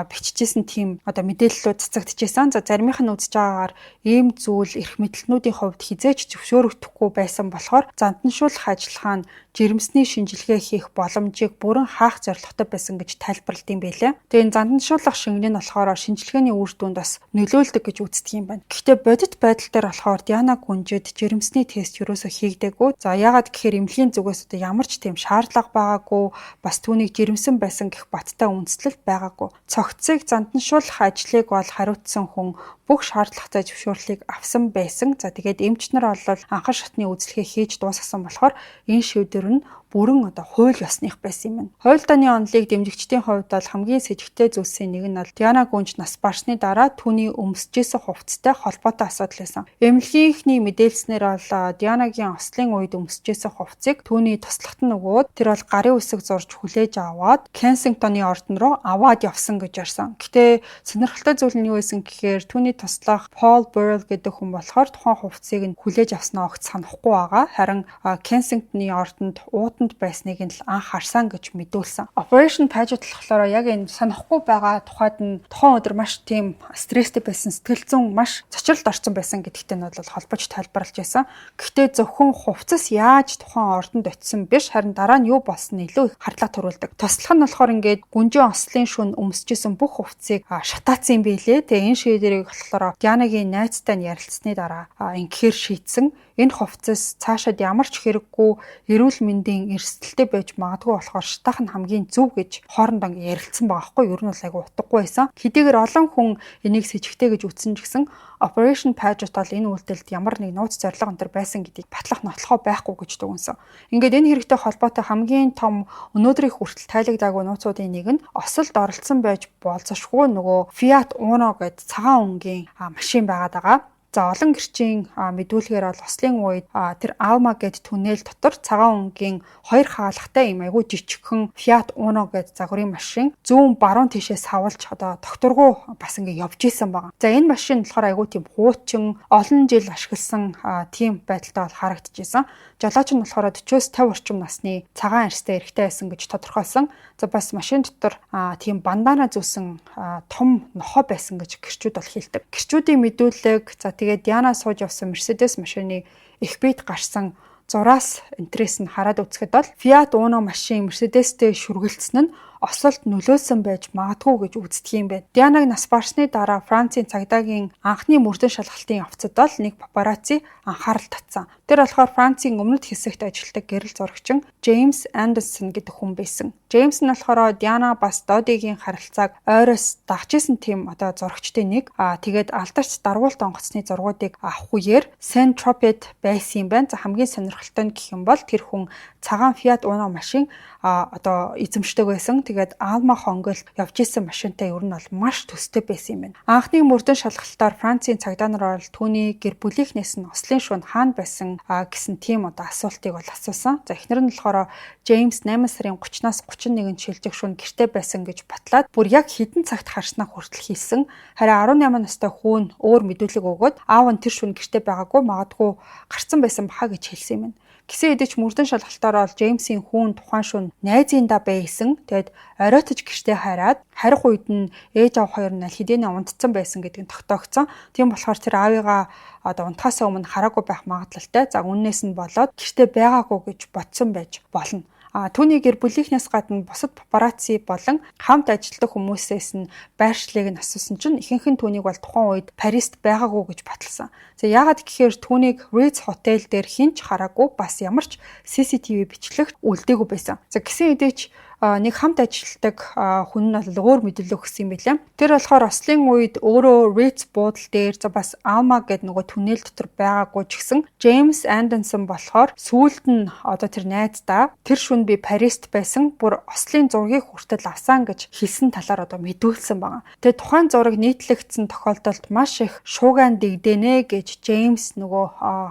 S1: биччихсэн тийм одоо мэдээллүүд цацагдчихсан. За заримийнх нь үзэж байгаагаар ийм зүйл эрх мэдэлтнүүдийн хувьд хизээч зөвшөөрөгдөхгүй байсан болохоор занданшуулах ажиллагаа нь жирэмсний шинжилгээ хийх боломжийг бүрэн хаах зорилготой байсан гэж тайлбарлалт юм байлээ. Тэгээ энэ занданшуулах шингэн нь болохоор шинжилгээний үр дүнд бас нөлөөлдөг гэж үздэг юм байна. Гэхдээ бодит байдал дээр болохоор Диана гүнжид жирэмсний тест юусоо хийгдээгүй. За яагаад гэхээр эмнэлгийн зүгээс одоо ямар ч тийм шаардлага байгаагүй, бас түүнийг жирэмсэн байсан гэх баттай үндэслэл байгаагүй. Цогцыг занданшуулах ажлыг бол хариуцсан хүн бүх шаардлагатай зөвшөөрлийг авсан байсан. За тэгээд эмчнэр бол анхан шатны үзлэгээ хийж дуусгасан болохоор энэ шийдвэр нь бүрэн одоо хууль ёсных байсан юм байна. Хувилдааны онолыг дэмжигчдийн хувьд бол хамгийн с 'ижигтэй зүйлсийн нэг нь бол Диана гүнж нас барсны дараа түүний өмсөжсэн хувцастай холбоотой асуудал байсан. Эмнэлгийнхний мэдээлснээр бол Дианагийн ослын үед өмсөжсэн хувцсыг түүний туслахт нь өгөөд тэр бол гарын үсэг зурж хүлээж аваад Кенсингтоны ордон руу аваад явсан гэж ярьсан. Гэтэ сонирхолтой зүйл нь юу байсан гэхээр түүний туслах Paul Burrell гэдэг хүн болохоор тухайн хувцсыг нь хүлээж авснаа огт санахгүй байгаа. Харин Кенсингтоны ордонд байсныг нь л анх харсан гэж мэдүүлсэн. Operation Paget болохоор яг энэ санахгүй байгаа тухайд нь тухайн өдөр маш тийм стресстэй байсан, сэтгэл зүйн маш цочролд орсон байсан гэдэгтэй нь бол холбож тайлбарлаж байсан. Гэхдээ зөвхөн хувцас яаж тухайн ордонд очисон биш, харин дараа нь юу болсон нь илүү их хардлага төрүүлдэг. Туслах нь болохоор ингээд гүнжин ослын шүн өмсөжсэн бүх хувцсыг шатаацсан юм билээ. Тэгээ энэ шийдвэрийг болохоор Дианагийн найзтай нь ярилцсны дараа ингэхээр шийдсэн. Энэ хувцас цаашаад ямар ч хэрэггүй эрүүл мэндийн эрсдэлтэй байж магадгүй болохоор шатаах нь хамгийн зөв гэж хоорондоо ярилцсан байгаа хгүй. Ер нь бол айгу утгагүй байсан. Хэдийгээр олон хүн энийг с 'ижигтэй гэж үзсэн ч гэсэн Operation Paget бол энэ үйлдэлд ямар нэг нууц зорилго өнтер байсан гэдгийг батлах нотлохоо байхгүй гэж дүгнсэн. Ингээд энэ хэрэгтэй холбоотой хамгийн том өнөөдрийн хүртэл тайлагдаагүй нууцуудын нэг нь осолд оролцсон байж болцошгүй нөгөө Fiat Uno гэдэг цагаан өнгийн машин байгаад байгаа. За олон гэрчийн мэдүүлгээр бол ослын үед тэр Alma гэд түнэл дотор цагаан өнгийн хоёр хаалгатай юм айгүй жижигхэн Fiat Uno гэд загварын машин зүүн баруун тишээ савлж одоо тогтургуу бас ингээ явж исэн байгаа. За энэ машин болохоор айгүй тийм хуучин олон жил ашигласан тийм байдалтай бол харагдчихсан. Жолооч нь болохоор 40-50 орчим насны цагаан арьстай эрэгтэй байсан гэж тодорхойлсон. За бас машин дотор тийм бандана зүүсэн том нохоо байсан гэж гэрчүүд бол хэлдэг. Гэрчүүдийн мэдүүлэг за тэгээд Диана сууж явсан Mercedes машины их бит гарсан зураас энтрээс нь хараад үзэхэд бол Fiat Uno машин Mercedes-тэй шүргэлцсэн нь осолд нөлөөлсөн байж магадгүй гэж үздэг юм байна. Дианаг нас барсны дараа Францын цагдаагийн анхны мөрдөн шалгалтын явцад бол нэг папарацци анхаарал татсан. Тэр болохоор Францын өмнөд хэсэгт ажилладаг гэрэл зурагчин James Anderson гэдэг хүн байсан. James нь болохоор Диана бас Додигийн харилцааг ойроос дагж исэн тийм одоо зурагчдын нэг. Тэгээд алдарч даргуулт онгоцны зургуудыг авах үеэр Saint-Tropez байсан юм байна. За хамгийн сонирхолтой нь гэх юм бол тэр хүн цагаан Fiat Uno машин одоо эзэмшдэг байсан. Тэгээд Alma хонгол явж исэн машинтай ер нь бол маш төстэй байсан юм байна. Анхны мөрдөн шалгалтаар Францын цагдаа нар бол түүний гэр бүлийнхнээс нь ослын шүн хаана байсан гэсэн тийм одоо асуултыг бол асуусан. За эхнэр нь болохоор James 8 сарын 30-наас 31-нд шилжих шөнө гэртээ байсан гэж батлаад бүр яг хэдэн цагт харснаа хүртэл хэлсэн. Харин 18 настай хүүн өөр мэдүүлэг өгөөд аав нь тэр шөнө гэртээ байгаагүй магадгүй гарцсан байсан баха гэж хэлсэн юм байна. Гисэн хэдий ч мөрдөн шалгалтаараа бол Джеймсийн хүүн тухайн шөнө найзындаа байсан. Тэгэд оройтож гэртээ хараад харих үед нь ээж аав хоёр нь аль хэдийнэ унтцсан байсан гэдгийг тогтоогцсон. Тийм болохоор тэр аавыгаа унтахаас өмнө хараагүй байх магадлалтай. За үннээс нь болоод гэртээ байгаагүй гэж бодсон байж болно. Түүний гэр бүлийнхнээс гадна бусад папарацци болон хамт ажилладаг хүмүүсээс нь байршлыг нь асуусан чинь ихэнх нь түүнийг бол тухайн үед Парист байгаагүй гэж баталсан. За яагаад гэхээр түүнийг Ritz хотел дээр хинч хараагүй бас ямар ч CCTV бичлэгт үлдээгүй байсан. За гисэн хэдий ч нэг хамт ажилладаг хүн нь бол өөр мэдээлэл өгсөн юм билээ. Тэр болохоор ослын үед өөрөө Ritz буудлын дээр бас Alma гэдэг нөгөө түнэл дотор байгаагүй ч гэсэн James Anderson болохоор сүүлд нь тэр найздаа тэр шөнө би Парист байсан, бүр ослын зургийг хүртэл авсан гэж хэлсэн талаар мэдүүлсэн байна. Тэгээ тухайн зураг нийтлэгдсэн тохиолдолд маш их шуугиан дэгдэнэ гэж James нөгөө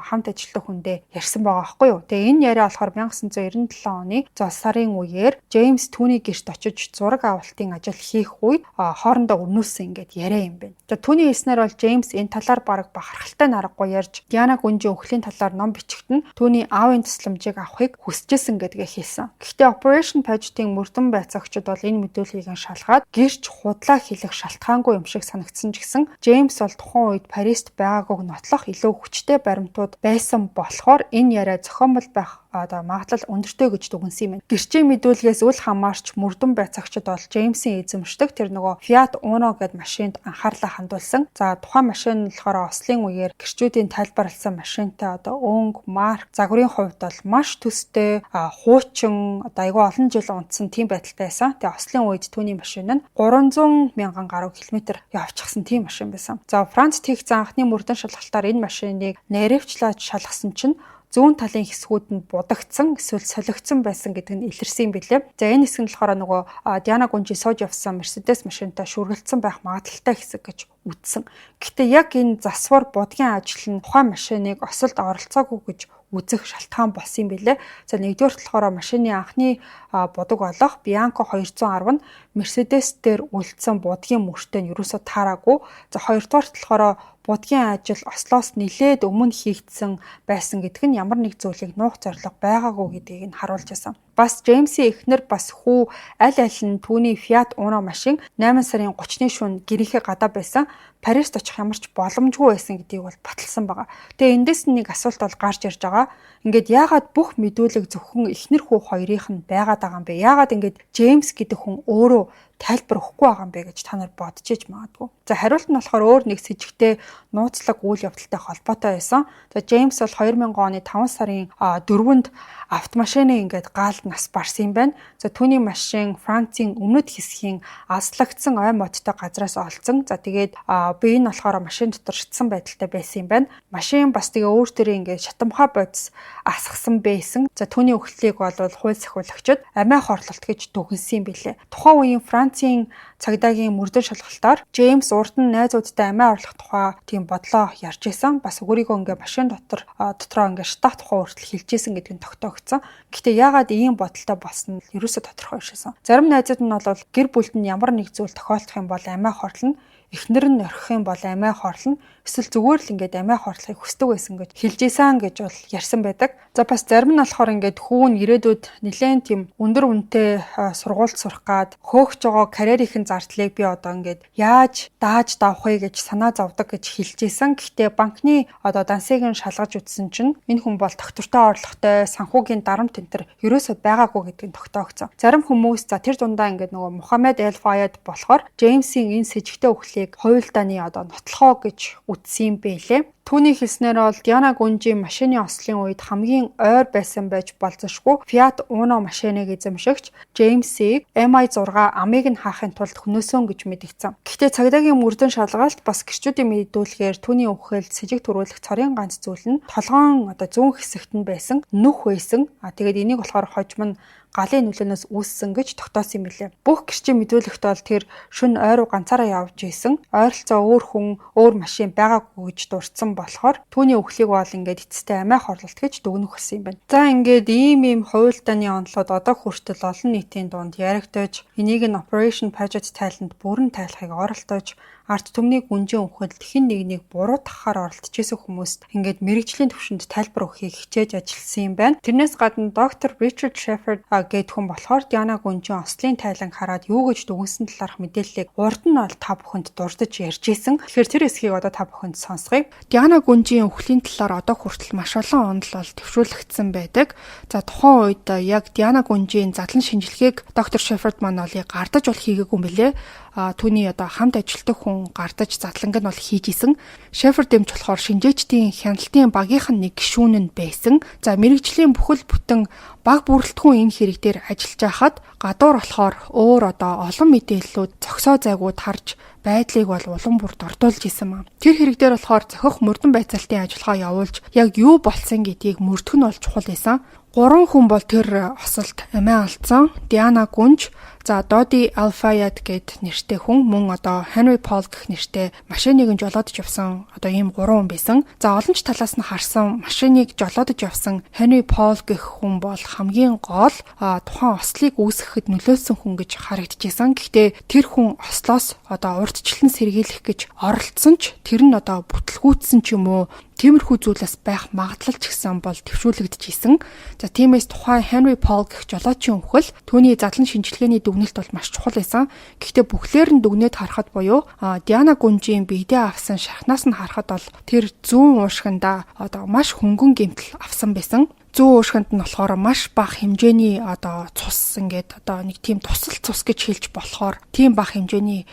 S1: хамт ажилладаг хүндээ ярьсан байгаа байхгүй юу. Тэгээ энэ яриа болохоор 1997 оны сарын үеэр James түүний гэрт очиж зураг авалтын ажил хийх үед хоорондоо өрнүүлсэн ингээд яриа юм байна. За түүний хэлснээр бол Джеймс энэ талаар бараг бахархалтай наргагүй ярьж Диана гүнжийн өхлийн талаар ном бичигт нь түүний аавын тусламжийг авахыг хүсэжсэн гэдгээ хэлсэн. Гэхдээ Operation Paget-ийн мөрдөн байцаагчид бол энэ мэдүүлгийг нь шалгаад гэрч худлаа хэлэх шалтгаангүй юм шиг санагдсан ч гэсэн Джеймс бол тухайн үед Парист байгаагүйг нотлох илүү хүчтэй баримтууд байсан болохоор энэ яриа зохиомжтой байх магадлал өндөртэй гэж дүгнсэн юм байна. Гэрчийн мэдүүлгээс үл хамаарч мөрдөн байцаагчид бол Джеймсийн эзэмшдэг тэр нөгөө Fiat Uno гэдэг машинд анхаарлаа хандуулсан. За тухайн машин нь болохоор ослын үеэр гэрчүүдийн тайлбарласан машинтай өнгө, марк, загварын хувьд бол маш төстэй, хуучин, айгүй олон жил унтсан тийм байдалтай байсан. Тэгээ ослын үед түүний машин нь 300 мянган гаруй километр явчихсан тийм машин байсан. За Францд хийгдсэн анхны мөрдөн шалгалтаар энэ машиныг нэрвчлээд шалгасан чинь зүүн талын хэсгүүд нь будагдсан эсвэл солигдсон байсан гэдэг нь илэрсэн юм билээ. За энэ хэсэг нь болохоор нөгөө Диана гүнжи сууж явсан Mercedes машинтай шүргэлцсэн байх магадлалтай хэсэг гэж үзсэн. Гэхдээ яг энэ засвар будгийн ажил нь тухайн машиныг осолд оролцоогүй гэж үзэх шалтгаан болсон юм билээ. За нэгдүгээр болохоор машины анхны будаг болох Bianco 210 нь Mercedes дээр үлдсэн будгийн мөртөө нь ерөөсө таараагүй. За хоёрдугаар болохоор будгийн ажил Ослоос нилээд өмнө хийгдсэн байсан гэдэг нь ямар нэг зүйлийг нуух зорилго байгаагүй гэдгийг нь харуулж байсан. Бас Джеймсийн эхнэр бас хүү аль нь түүний Fiat Uno машин 8 сарын 30-ны шөнө гэрийнхээ гадаа байсан. Парист очих ямар ч боломжгүй байсан гэдгийг бол баталсан байгаа. Тэгээ эндээс нэг асуулт бол гарч ирж байгаа. Ингээд яагаад бүх мэдүүлэг зөвхөн эхнэр хүү хоёрынх нь байгаад байгаа юм бэ? Яагаад ингээд Джеймс гэдэг хүн өөрөө тайлбар өгөхгүй байгаа юм бэ гэж та нар бодож иж магадгүй. За хариулт нь болохоор өөр нэг с ิจ гтэй нууцлаг үйл явдалтай холбоотой байсан. За Джеймс бол 2000 оны 5 сарын 4-нд автомашины ингээд гаалд нас барсан юм байна. За түүний машин Францын өмнөд хэсгийн аслагдсан ой модтой газраас олцсон. За тэгээд би энэ болохоор машин дотор шатсан байдалтай байсан юм байна. Машин бас тэгээ өөр төрөө ингээд шатамхай бодис асгасан байсан. За түүний өхлийг бол хууль сахиулагчид амиа хорлолт гэж дүгнсэн юм билээ. Тухайн үеийн Францын цагдаагийн мөрдөн шалгалтаар Джеймс урд нь найзуудтай амиа орлох тухай тийм бодлоо ярьж исэн. Бас өөрийгөө ингээ машин дотроо ингээ штат тухай хүртэл хэлж исэн гэдгийг тогтоогдсон. Гэхдээ яагаад ийм бодолтой болсон нь ерөөсө тодорхой шээсэн. Зарим найзууд нь бол гэр бүлд нь ямар нэг зүйл тохиолдох юм бол амиа хорлно. Эхнэр нь орхих юм бол амиа хорлно. Эсвэл зүгээр л ингээд амиа хорлохыг хүсдэг байсан гэж хэлж исэн гэж бол ярьсан байдаг. За бас зарим нь болохоор ингээд хүүн ирээдүйд нэлээд тийм өндөр үнэтэй сургуульд сурах гад хөөгч байгаа карьерийн зардлыг би одоо ингээд яаж дааж давахыг гэж санаа зовдөг гэж хэлж исэн. Гэхдээ банкны дансыг нь шалгаж үзсэн чинь энэ хүн бол доктортой орлоготой санхүүгийн дарамт тентэр ерөөсөө байгаагүй гэдгийг тогтоогдсон. Зарим хүмүүс за тэр дундаа ингээд нөгөө Мухаммед Эль Фаяд болохоор Джеймсийн энэ с ิจ гтэй өхлийг хуйлдааны нотлохоо гэж үтсэн юм байлээ. Түүний хэлснээр бол Диана гүнжийн машины ослын үед хамгийн ойр байсан байж болзошгүй Fiat Uno машиныг эзэмшигч Джеймсийг MI6 амийг нь хаахын тулд хөнөөсөн гэж мэдгдсэн. Гэхдээ цагдаагийн мөрдөн шалгалт бас гэрчүүдийн мэдүүлгээр түүний өхөлд с ิจ төрүүлэх цорын ганц зүйл нь толгоон зүүн хэсэгт нь байсан нүх байсан. Тэгээд энийг болохоор хожим нь галын нөлөөнөөс үүссэн гэж тогтоосон юм билээ. Бүх гэрчийн мэдүүлэгт бол тэр шөнө ойруу ганцаараа явж исэн. Ойролцоо өөр хүн, өөр машин байгаагүй гэж дурдсан болохоор түүний өхлийг бол ингээд эцэстээ амиа хорлолт гэж дүгнэх болсон юм байна. За ингээд ийм хуйлдааны онолоод одоо хүртэл олон нийтийн дунд яригдаж, энийг нь Operation Paget тайланд бүрэн тайлахыг оролдож арт түмний гүнжин үхэнд хэн нэгнийг буруу тахаар оролцчихсэн хүмүүст ингээд мэрэгжлийн түвшинд тайлбар өгөхийг хичээж ажилласан юм байна. Тэрнээс гадна доктор Richard Shepard гээд хүн болохоор Диана Гүнжин ослын тайланг хараад юу гэж дүгнсэн талаарх мэдээллийг урд нь бол та бүхэнд дурдж ярьжсэн. Тэгэхээр тэр хэсгийг одоо та бүхэнд сонсгоё. Диана Гүнжин үхлийн талаар одоо хүртэл маш олон онол бол төвшүүлэгдсэн байдаг. За тухайн үед яг Диана Гүнжин задлан шинжилгээг доктор Shepard маань бол гардаж бол хийгээгүй юм билээ. Түүний одоо хамт ажилладаг хүн гардаж задланг нь бол хийж исэн. Shepard дэмж болохоор шинжээчдийн хяналтын багийнх нь нэг гишүүн нь байсан. За мэрэгжлийн бүхэл бүтэн баг бүрэлдэхүүн энэ хэрэг дээр ажиллаж байхад гадуур болохоор өөр одоо олон мэдээллүүд зогсоо зайгууд харж байдлыг бол улам бүрд ордуулж исэн маа. Тэр хэрэг дээр болохоор зохих мөрдөн байцаалтын ажиллагаа явуулж яг юу болсон гэдгийг мөрдөх нь бол чухал байсан. 3 хүн бол тэр осолд амиа алдсан. Диана Гүнж, за Доди Алфаяд гэд нэртэй хүн, мөн одоо Henry Paul гэх нэртэй машиныг нь жолоодож явсан одоо ийм 3 хүн байсан. За олон ч талаас нь харсан машиныг жолоодож явсан Henry Paul гэх хүн бол хамгийн гол тухайн ослыг үүсгэхэд нөлөөлсөн хүн гэж харагдчихсан. Гэхдээ тэр хүн ослоос одоо урдчлан сэргийлэх гэж оролцсон ч тэр нь одоо бүтлгүүцсэн ч юм уу тиймэрхүү зүйлээс байх магадлал ч гэсэн бол төвшүүлэгдэжсэн. За тиймээс тухайн Henry Paul гэх жолоочийн үхэл түүний задлан шинжилгээний дүгнэлт бол маш чухал байсан. Гэхдээ бүхлээр нь дүгнээд харахад буюу Диана Гүнжийн биедээ авсан шахнаас нь харахад бол тэр зүүн уушгиндаа одоо маш хөнгөн гэмтэл авсан байсан. Зүүн уушгинд нь болохоор маш бага хэмжээний одоо цус ингээд одоо нэг тийм тусал цус гэж хэлж болохоор тийм бага хэмжээний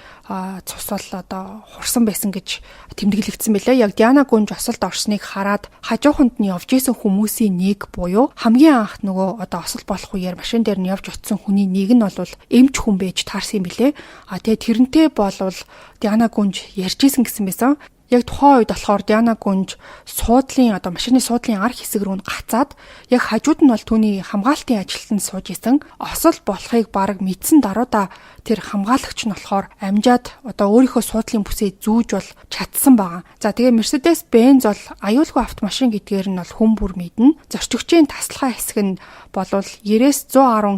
S1: цус бол одоо хурсан байсан гэж тэмдэглэгдсэн байлаа. Яг Диана Гүнж осолд орсныг хараад хажууханд нь явж исэн хүмүүсийн нэг буюу хамгийн анх нөгөө одоо осол болох үеэр машин дээр нь явж очисон хүний нэг нь бол эмч хүн байж таарсан юм билээ. Тэгээ тэрнтэй болвол Диана Гүнж ярьж исэн гэсэн байсан. Яг тухайн үед болохоор Диана Гүнж суудлын одоо машины суудлын ар хэсэг рүү гацаад яг хажууд нь бол түүний хамгаалтын ажилтнанд сууж исэн. Осол болохыг баг мэдсэн даруйда тэр хамгаалагч нь болохоор амжаад одоо өөрийнхөө суудлын бүсээ зүүж бол чадсан байгаа. За тэгээ Mercedes-Benz бол аюулгүй автомашин гэдгээр нь бол хүн бүр мэднэ. Зорчигчийн таслахаа хэсэг нь болвол 90-110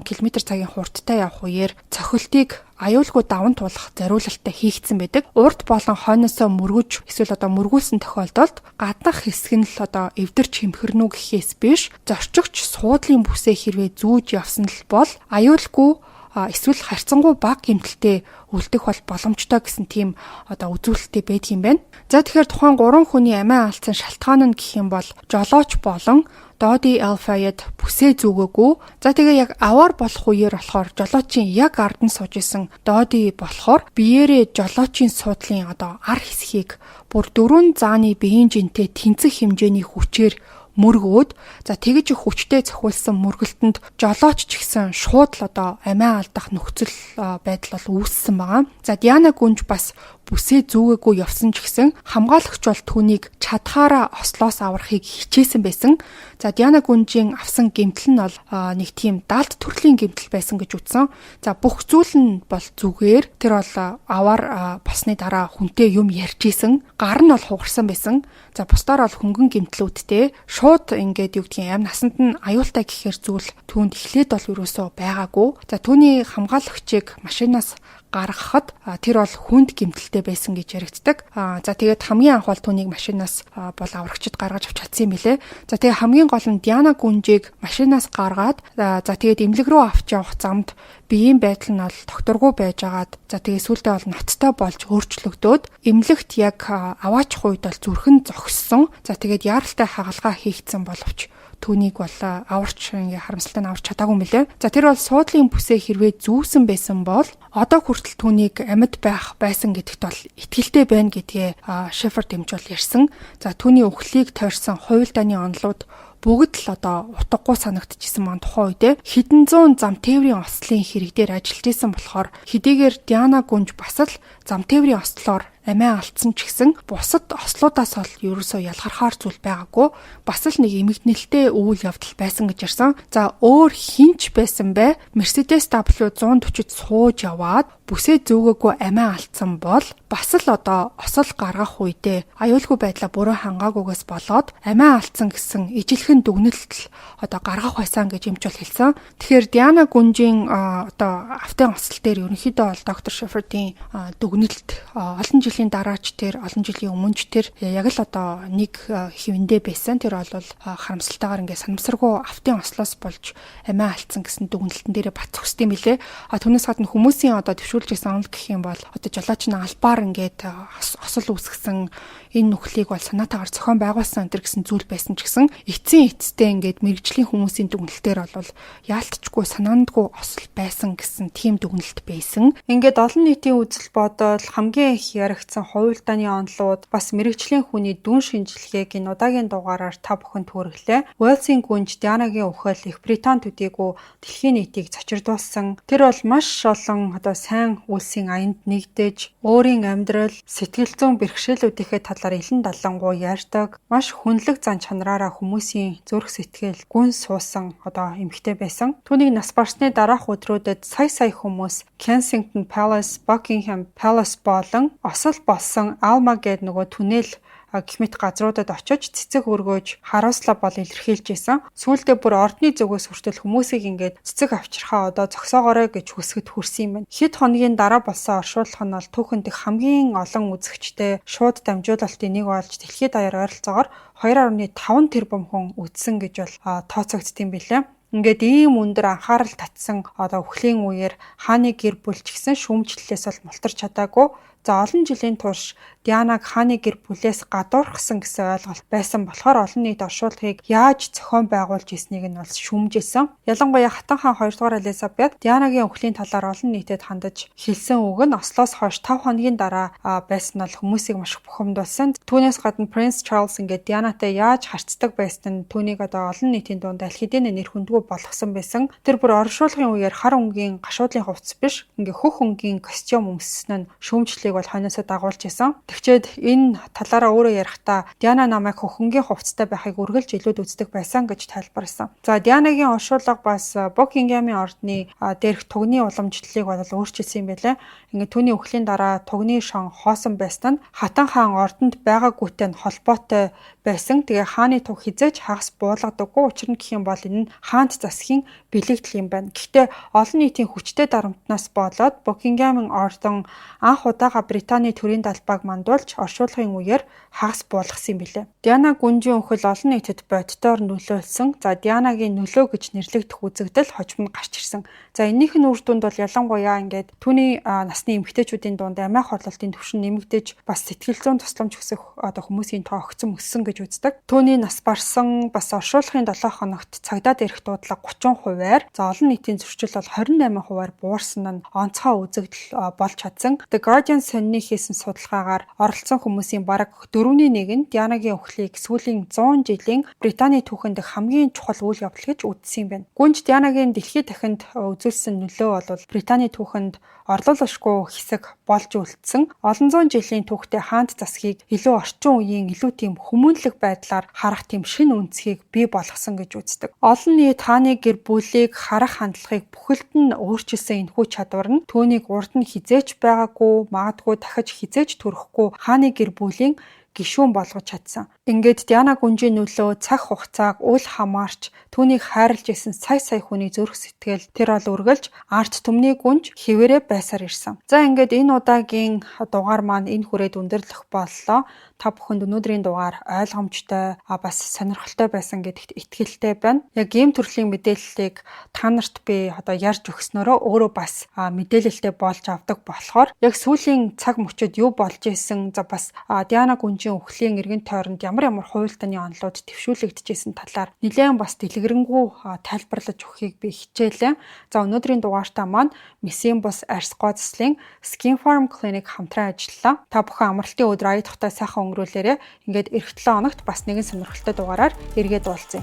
S1: км/цагийн хурдтай явах үеэр цохилтыг аюулгүй даван туулах зориулалттай хийгдсэн байдаг. Урд болон хойноосоо мөргөж эсвэл одоо мөргүүлсэн тохиолдолд гаднах хэсэг нь л одоо эвдэрч хэмхэрнүү гэхээс биш зорчигч суудлын бүсээ хэрвээ зүүж явсан л бол аюулгүй эсвэл харьцангуй бага гэмтэлтэй үлдэх бол боломжтой гэсэн тийм одоо үзүүлэлттэй байдаг юм байна. За тэгэхээр тухайн 3 хүний амиа алдсан шалтгаан нь гэх юм бол жолооч болон Доди Алфаяд бүсээ зүгээгүй. За тэгээ яг аваар болох үеэр болохоор жолоочийн яг ард нь сууж исэн Доди болохоор биеэрээ жолоочийн суудлын одоо ар хэсгийг бүр 4 зааны биеийн жинтэй тэнцэх хэмжээний хүчээр мөргөөд за тэгж их хүчтэй цохиулсан мөргөлтөнд жолооч ч гэсэн шууд л одоо амиа алдах нөхцөл байдал бол үүссэн байгаа. За Диана Гүнж бас бүсээ зүүгээгүй явсан ч гэсэн хамгаалагч бол түүнийг чадхаараа ослоос аврахыг хичээсэн байсан. За Диана Гүнжийн авсан гэмтэл нь бол нэг тийм даалт төрлийн гэмтэл байсан гэж үзсэн. За бүх зүйл нь бол зүгээр. Тэр бол аваар болсны дараа хүнтэй юм ярьж исэн. Гар нь бол хугарсан байсан. За бусдаар бол хөнгөн гэмтлүүдтэй шууд ингээд юу гэдгийг амь насанд нь аюултай гэхээр зүйл түүнд эхлээд бол юусоо байгаагүй. За түүний хамгаалагчийг машинаас гаргахад тэр бол хүнд гэмтэлтэй байсан гэж яригддаг. За тэгээд хамгийн анх бол түүнийг машинаас бол аврагчид гаргаж авч чадсан юм билэ. За тэгээд хамгийн гол нь Диана Гүнжийг машинаас гаргаад за тэгээд эмнэлэг рүү авч явах замд биеийн байдал нь бол докторгүй байжгаад за тэгээд сүүлдээ бол ноцтой болж өөрчлөгдөөд эмнэлэгт яг аваачих үед бол зүрхэн зогссон. За тэгээд яаралтай хагалгаа хийгдсэн боловч түүнийг бол аварч ингээ харамсалтай нь аварч чадаагүй юм билээ. За тэр бол суудлын бүсээ хэрвээ зүүсэн байсан бол одоо хүртэл түүнийг амьд байсан гэдэгт бол итгэлтэй байна гэдгээ Shepard дэмж бол ярьсан. За түүний үхлийг тойрсон хуйлдааны онолууд бүгд л одоо утгагүй санагдчихсан маань тухайн үедээ хэдэн зуун зам тээврийн ослын хэрэг дээр ажиллаж исэн болохоор хэдийгээр Диана Гүнж бас л зам тээврийн ослоор амиа алдсан ч гэсэн бусад ослуудаас бол ерөөсөө ялгархаар зүйл байгаагүй. Бас л нэг эмгэнэлтэй үйл явдал байсан гэж ярьсан. За өөр хинч байсан бэ? Mercedes W140-д сууж яваад бүсээ зүүгээгүй амиа алдсан бол бас л одоо осол гаргах үедээ аюулгүй байдлаа буруу хангаагүйгээс болоод амиа алдсан гэсэн ижилхэн дүгнэлт одоо гаргах байсан гэж эмч бол хэлсэн. Тэгэхээр Диана Гүнжийн одоо автын осол дээр ерөнхийдөө бол доктор Shepard-ийн дүгнэлт олон жил жилийн дараач тэр олон жилийн өмнөч тэр яг л одоо нэг хэвэндээ байсан. Тэр бол харамсалтайгаар ингээд санамсаргүй автын ослоос болж амиа алдсан гэсэн дүгнэлтэн дээрээ бат зогсдсон билээ. Түүнээс гадна хүмүүсийн одоо төвшүүлж байсан онол гэх юм бол одоо жолооч нь албаар ингээд осол үүсгэсэн энэ нүхлийг бол санаатаагаар зохион байгуулсан энэ гэсэн зүйл байсан ч гэсэн эцсийн эцтэй ингээд мэрэгжлийн хүмүүсийн дүгнэлтээр бол яалтчгүй санаандгүй осол байсан гэсэн тийм дүгнэлт байсан. Ингээд олон нийтийн үзэл бодол хамгийн их яригдсан хувилдааны онолууд бас мэрэгжлийн хүний дүн шинжилгээг энэ удаагийн дугаараар та бүхэнд хүргэлээ. Уэльсийн гүнж Дианагийн үхэл Их Британь төдийгүй дэлхийн нийтийг зочирдуулсан. Тэр бол маш олон одоо сайн үйлсийн аянд нэгдэж өөрийн амьдрал, сэтгэл зүйн бэрхшээлүүдийнхээ талаар илэн далангуй ярьдаг. Маш хүнлэг зан чанараараа хүмүүсийн зүрх сэтгэл гүн суусан одоо эмэгтэй байсан. Түүнийг нас барсны дараах өдрүүдэд сая хүмүүс Kensington Palace, Buckingham Palace болон осол болсон Alma гээд нөгөө түнэл гэх мэт газруудад очиж цэцэг өргөөж харуулслаа бол илэрхийлж исэн. Сүүлдээ бүр ордны зүгээс хүртэл хүмүүсийг ингээд цэцэг авчирхаа одоо зогсоогоорой гэж хүсгэд хүрсэн юм байна. Хэд хоногийн дараа болсон оршуулах нь бол түүхэнд хамгийн олон үзэгчтэй шууд дамжуулалтын нэг болж дэлхийд даяар ойролцоогоор 2.5 тэрбум хүн үзсэн гэж бол тооцогдсон юм билээ. Ингээд ийм өндөр анхаарал татсан одоо үхлийн үеэр хааны гэр бүл ч гэсэн шүүмжлэлээс бол мултарч чадаагүй. За олон жилийн турш Дианаг хааны гэр бүлээс гадуурхсан гэсэн ойлголт байсан болохоор олон нийт оршуулгыг яаж зохион байгуулж ирснийг нь бол шүүмжилсэн. Ялангуяа Хатан хаан 2 дугаар Элизабет Дианагийн үхлийн талаар олон нийтэд хандаж хэлсэн үг нь Ослоос хойш 5 хоногийн дараа байсан нь хүмүүсийг маш бухимдуулсан. Түүнээс гадна Принц Чарльз ингээд Дианатай яаж харцдаг байсан нь түүнийг одоо олон нийтийн дунд аль хэдийн нэр хүндгүй болгосон байсан. Тэр бүр оршуулгын үеэр хар өнгийн гашуудлын хувцас биш ингээ хөх өнгийн костюм өмссөн нь шүүмжлэлийг бол хойноосоо дагуулж исэн. Тэгчээд энэ талаараа өөрөө ярихдаа Диана намайг хөхөнгийн хувцастай байхыг үргэлж илүүд үздэг байсан гэж тайлбарласан. За Дианагийн оршуулга бас Buckingham-ийн ордны дээрх тугны уламжлалыг бол өөрчилсөн юм байлаа. Ингээ түүний үхлийн дараа тугны шон хоосон байсан нь Хатан хаан ордонд байгаагүйтэй нь холбоотой байсан. Тэгээ хааны туг хизээж хагас буулгадаггүй. Учир нь гэх юм бол энэ нь хаант засгийн бэлэгдэл юм байна. Гэхдээ олон нийтийн хүчтэй дарамтнаас болоод Buckingham-ийн ордон анх удаага Британий төрийн далбааг мандуулж оршуулгын үеэр хагас буулгасан юм билээ. Диана гүнжийн үхэл олон нийтэд боддоор нөлөөлсөн. За Дианагийн нөлөө гэж нэрлэгдэх үзэгдэл хожим нь гарч ирсэн. За энэнийх нь үр дүнд бол ялангуяа ингээд түүний насны эмэгтэйчүүдийн дунд амиа хорлолтын түвшин нэмэгдэж бас сэтгэл зүйн тусламж хүсэх одоо хүмүүсийн тоо огцом өссөн гэж үздэг. Түүний нас барсан бас оршуулгын 7 хоногт цагдаад ирэх дуудлага 30%-аар за олон нийтийн зөрчил бол 28%-аар буурсан нь онцгой үзэгдэл болж чадсан. The Guardian сонины хийсэн судалгаагаар оролцсон хүмүүсийн бараг 4/1 нь Дианагийн үхлийг сүүлийн 100 жилийн Британий түүхэнд хамгийн чухал үйл явдал гэж үзсэн юм байна. Гүнж Дианагийн дэлхийд дахинд үзүүлсэн нөлөө бол Британий түүхэнд орлуулшгүй хэсэг болж үлдсэн. Олон зуун жилийн түүхтэй хаант засгийг илүү орчин үеийн илүү тийм хүмүүнлэг байдлаар харах тийм шинэ үндсийг бий болгосон гэж үздэг. Олон нийт хааны гэр бүлийг харах хандлагыг бүхэлд нь өөрчилсөн энэхүү чадвар нь түүнийг урд нь хизээч байгаагүй, магадгүй дахиж хизээч төрөхгүй хааны гэр бүлийн гишүүн болгож чадсан. Ингээд Диана гүнжийн нөлөө цаг хугацааг үл хамаарч түүнийг хайрлж исэн сая хүний зүрх сэтгэл тэр бол үргэлж арт түмний гүнж хэвээрээ байсаар ирсэн. За ингээд энэ удаагийн дугаар маань энэ хүрээд өндөрлөх боллоо. Та бүхэнд өнөөдрийн дугаар ойлгомжтой бас сонирхолтой байсан гэдэгт итгэлтэй байна. Яг ийм төрлийн мэдээллийг та нарт би одоо ярьж өгснөөрөө өөрөө бас мэдээлэлтэй болж авдаг болохоор яг сүүлийн цаг мөчид юу болж исэн за бас Диана гүнжийн үхлийн эргэн тойронд ямар хувилдааны онолууд төвшүүлэгдэжсэн талаар нэлээд бас дэлгэрэнгүй тайлбарлаж өгөхийг би хичээлээ. За өнөөдрийн дугаартаа маань Месийн бус арьс гоцлын Skin Farm Clinic хамтран ажиллалаа. Та бүхэн амралтын өдөр ая тухтай сайхан өнгөрүүлээрэ. Ингээд эх 7 хоногт бас нэгэн сонирхолтой дугаараар эргээд уулзъя.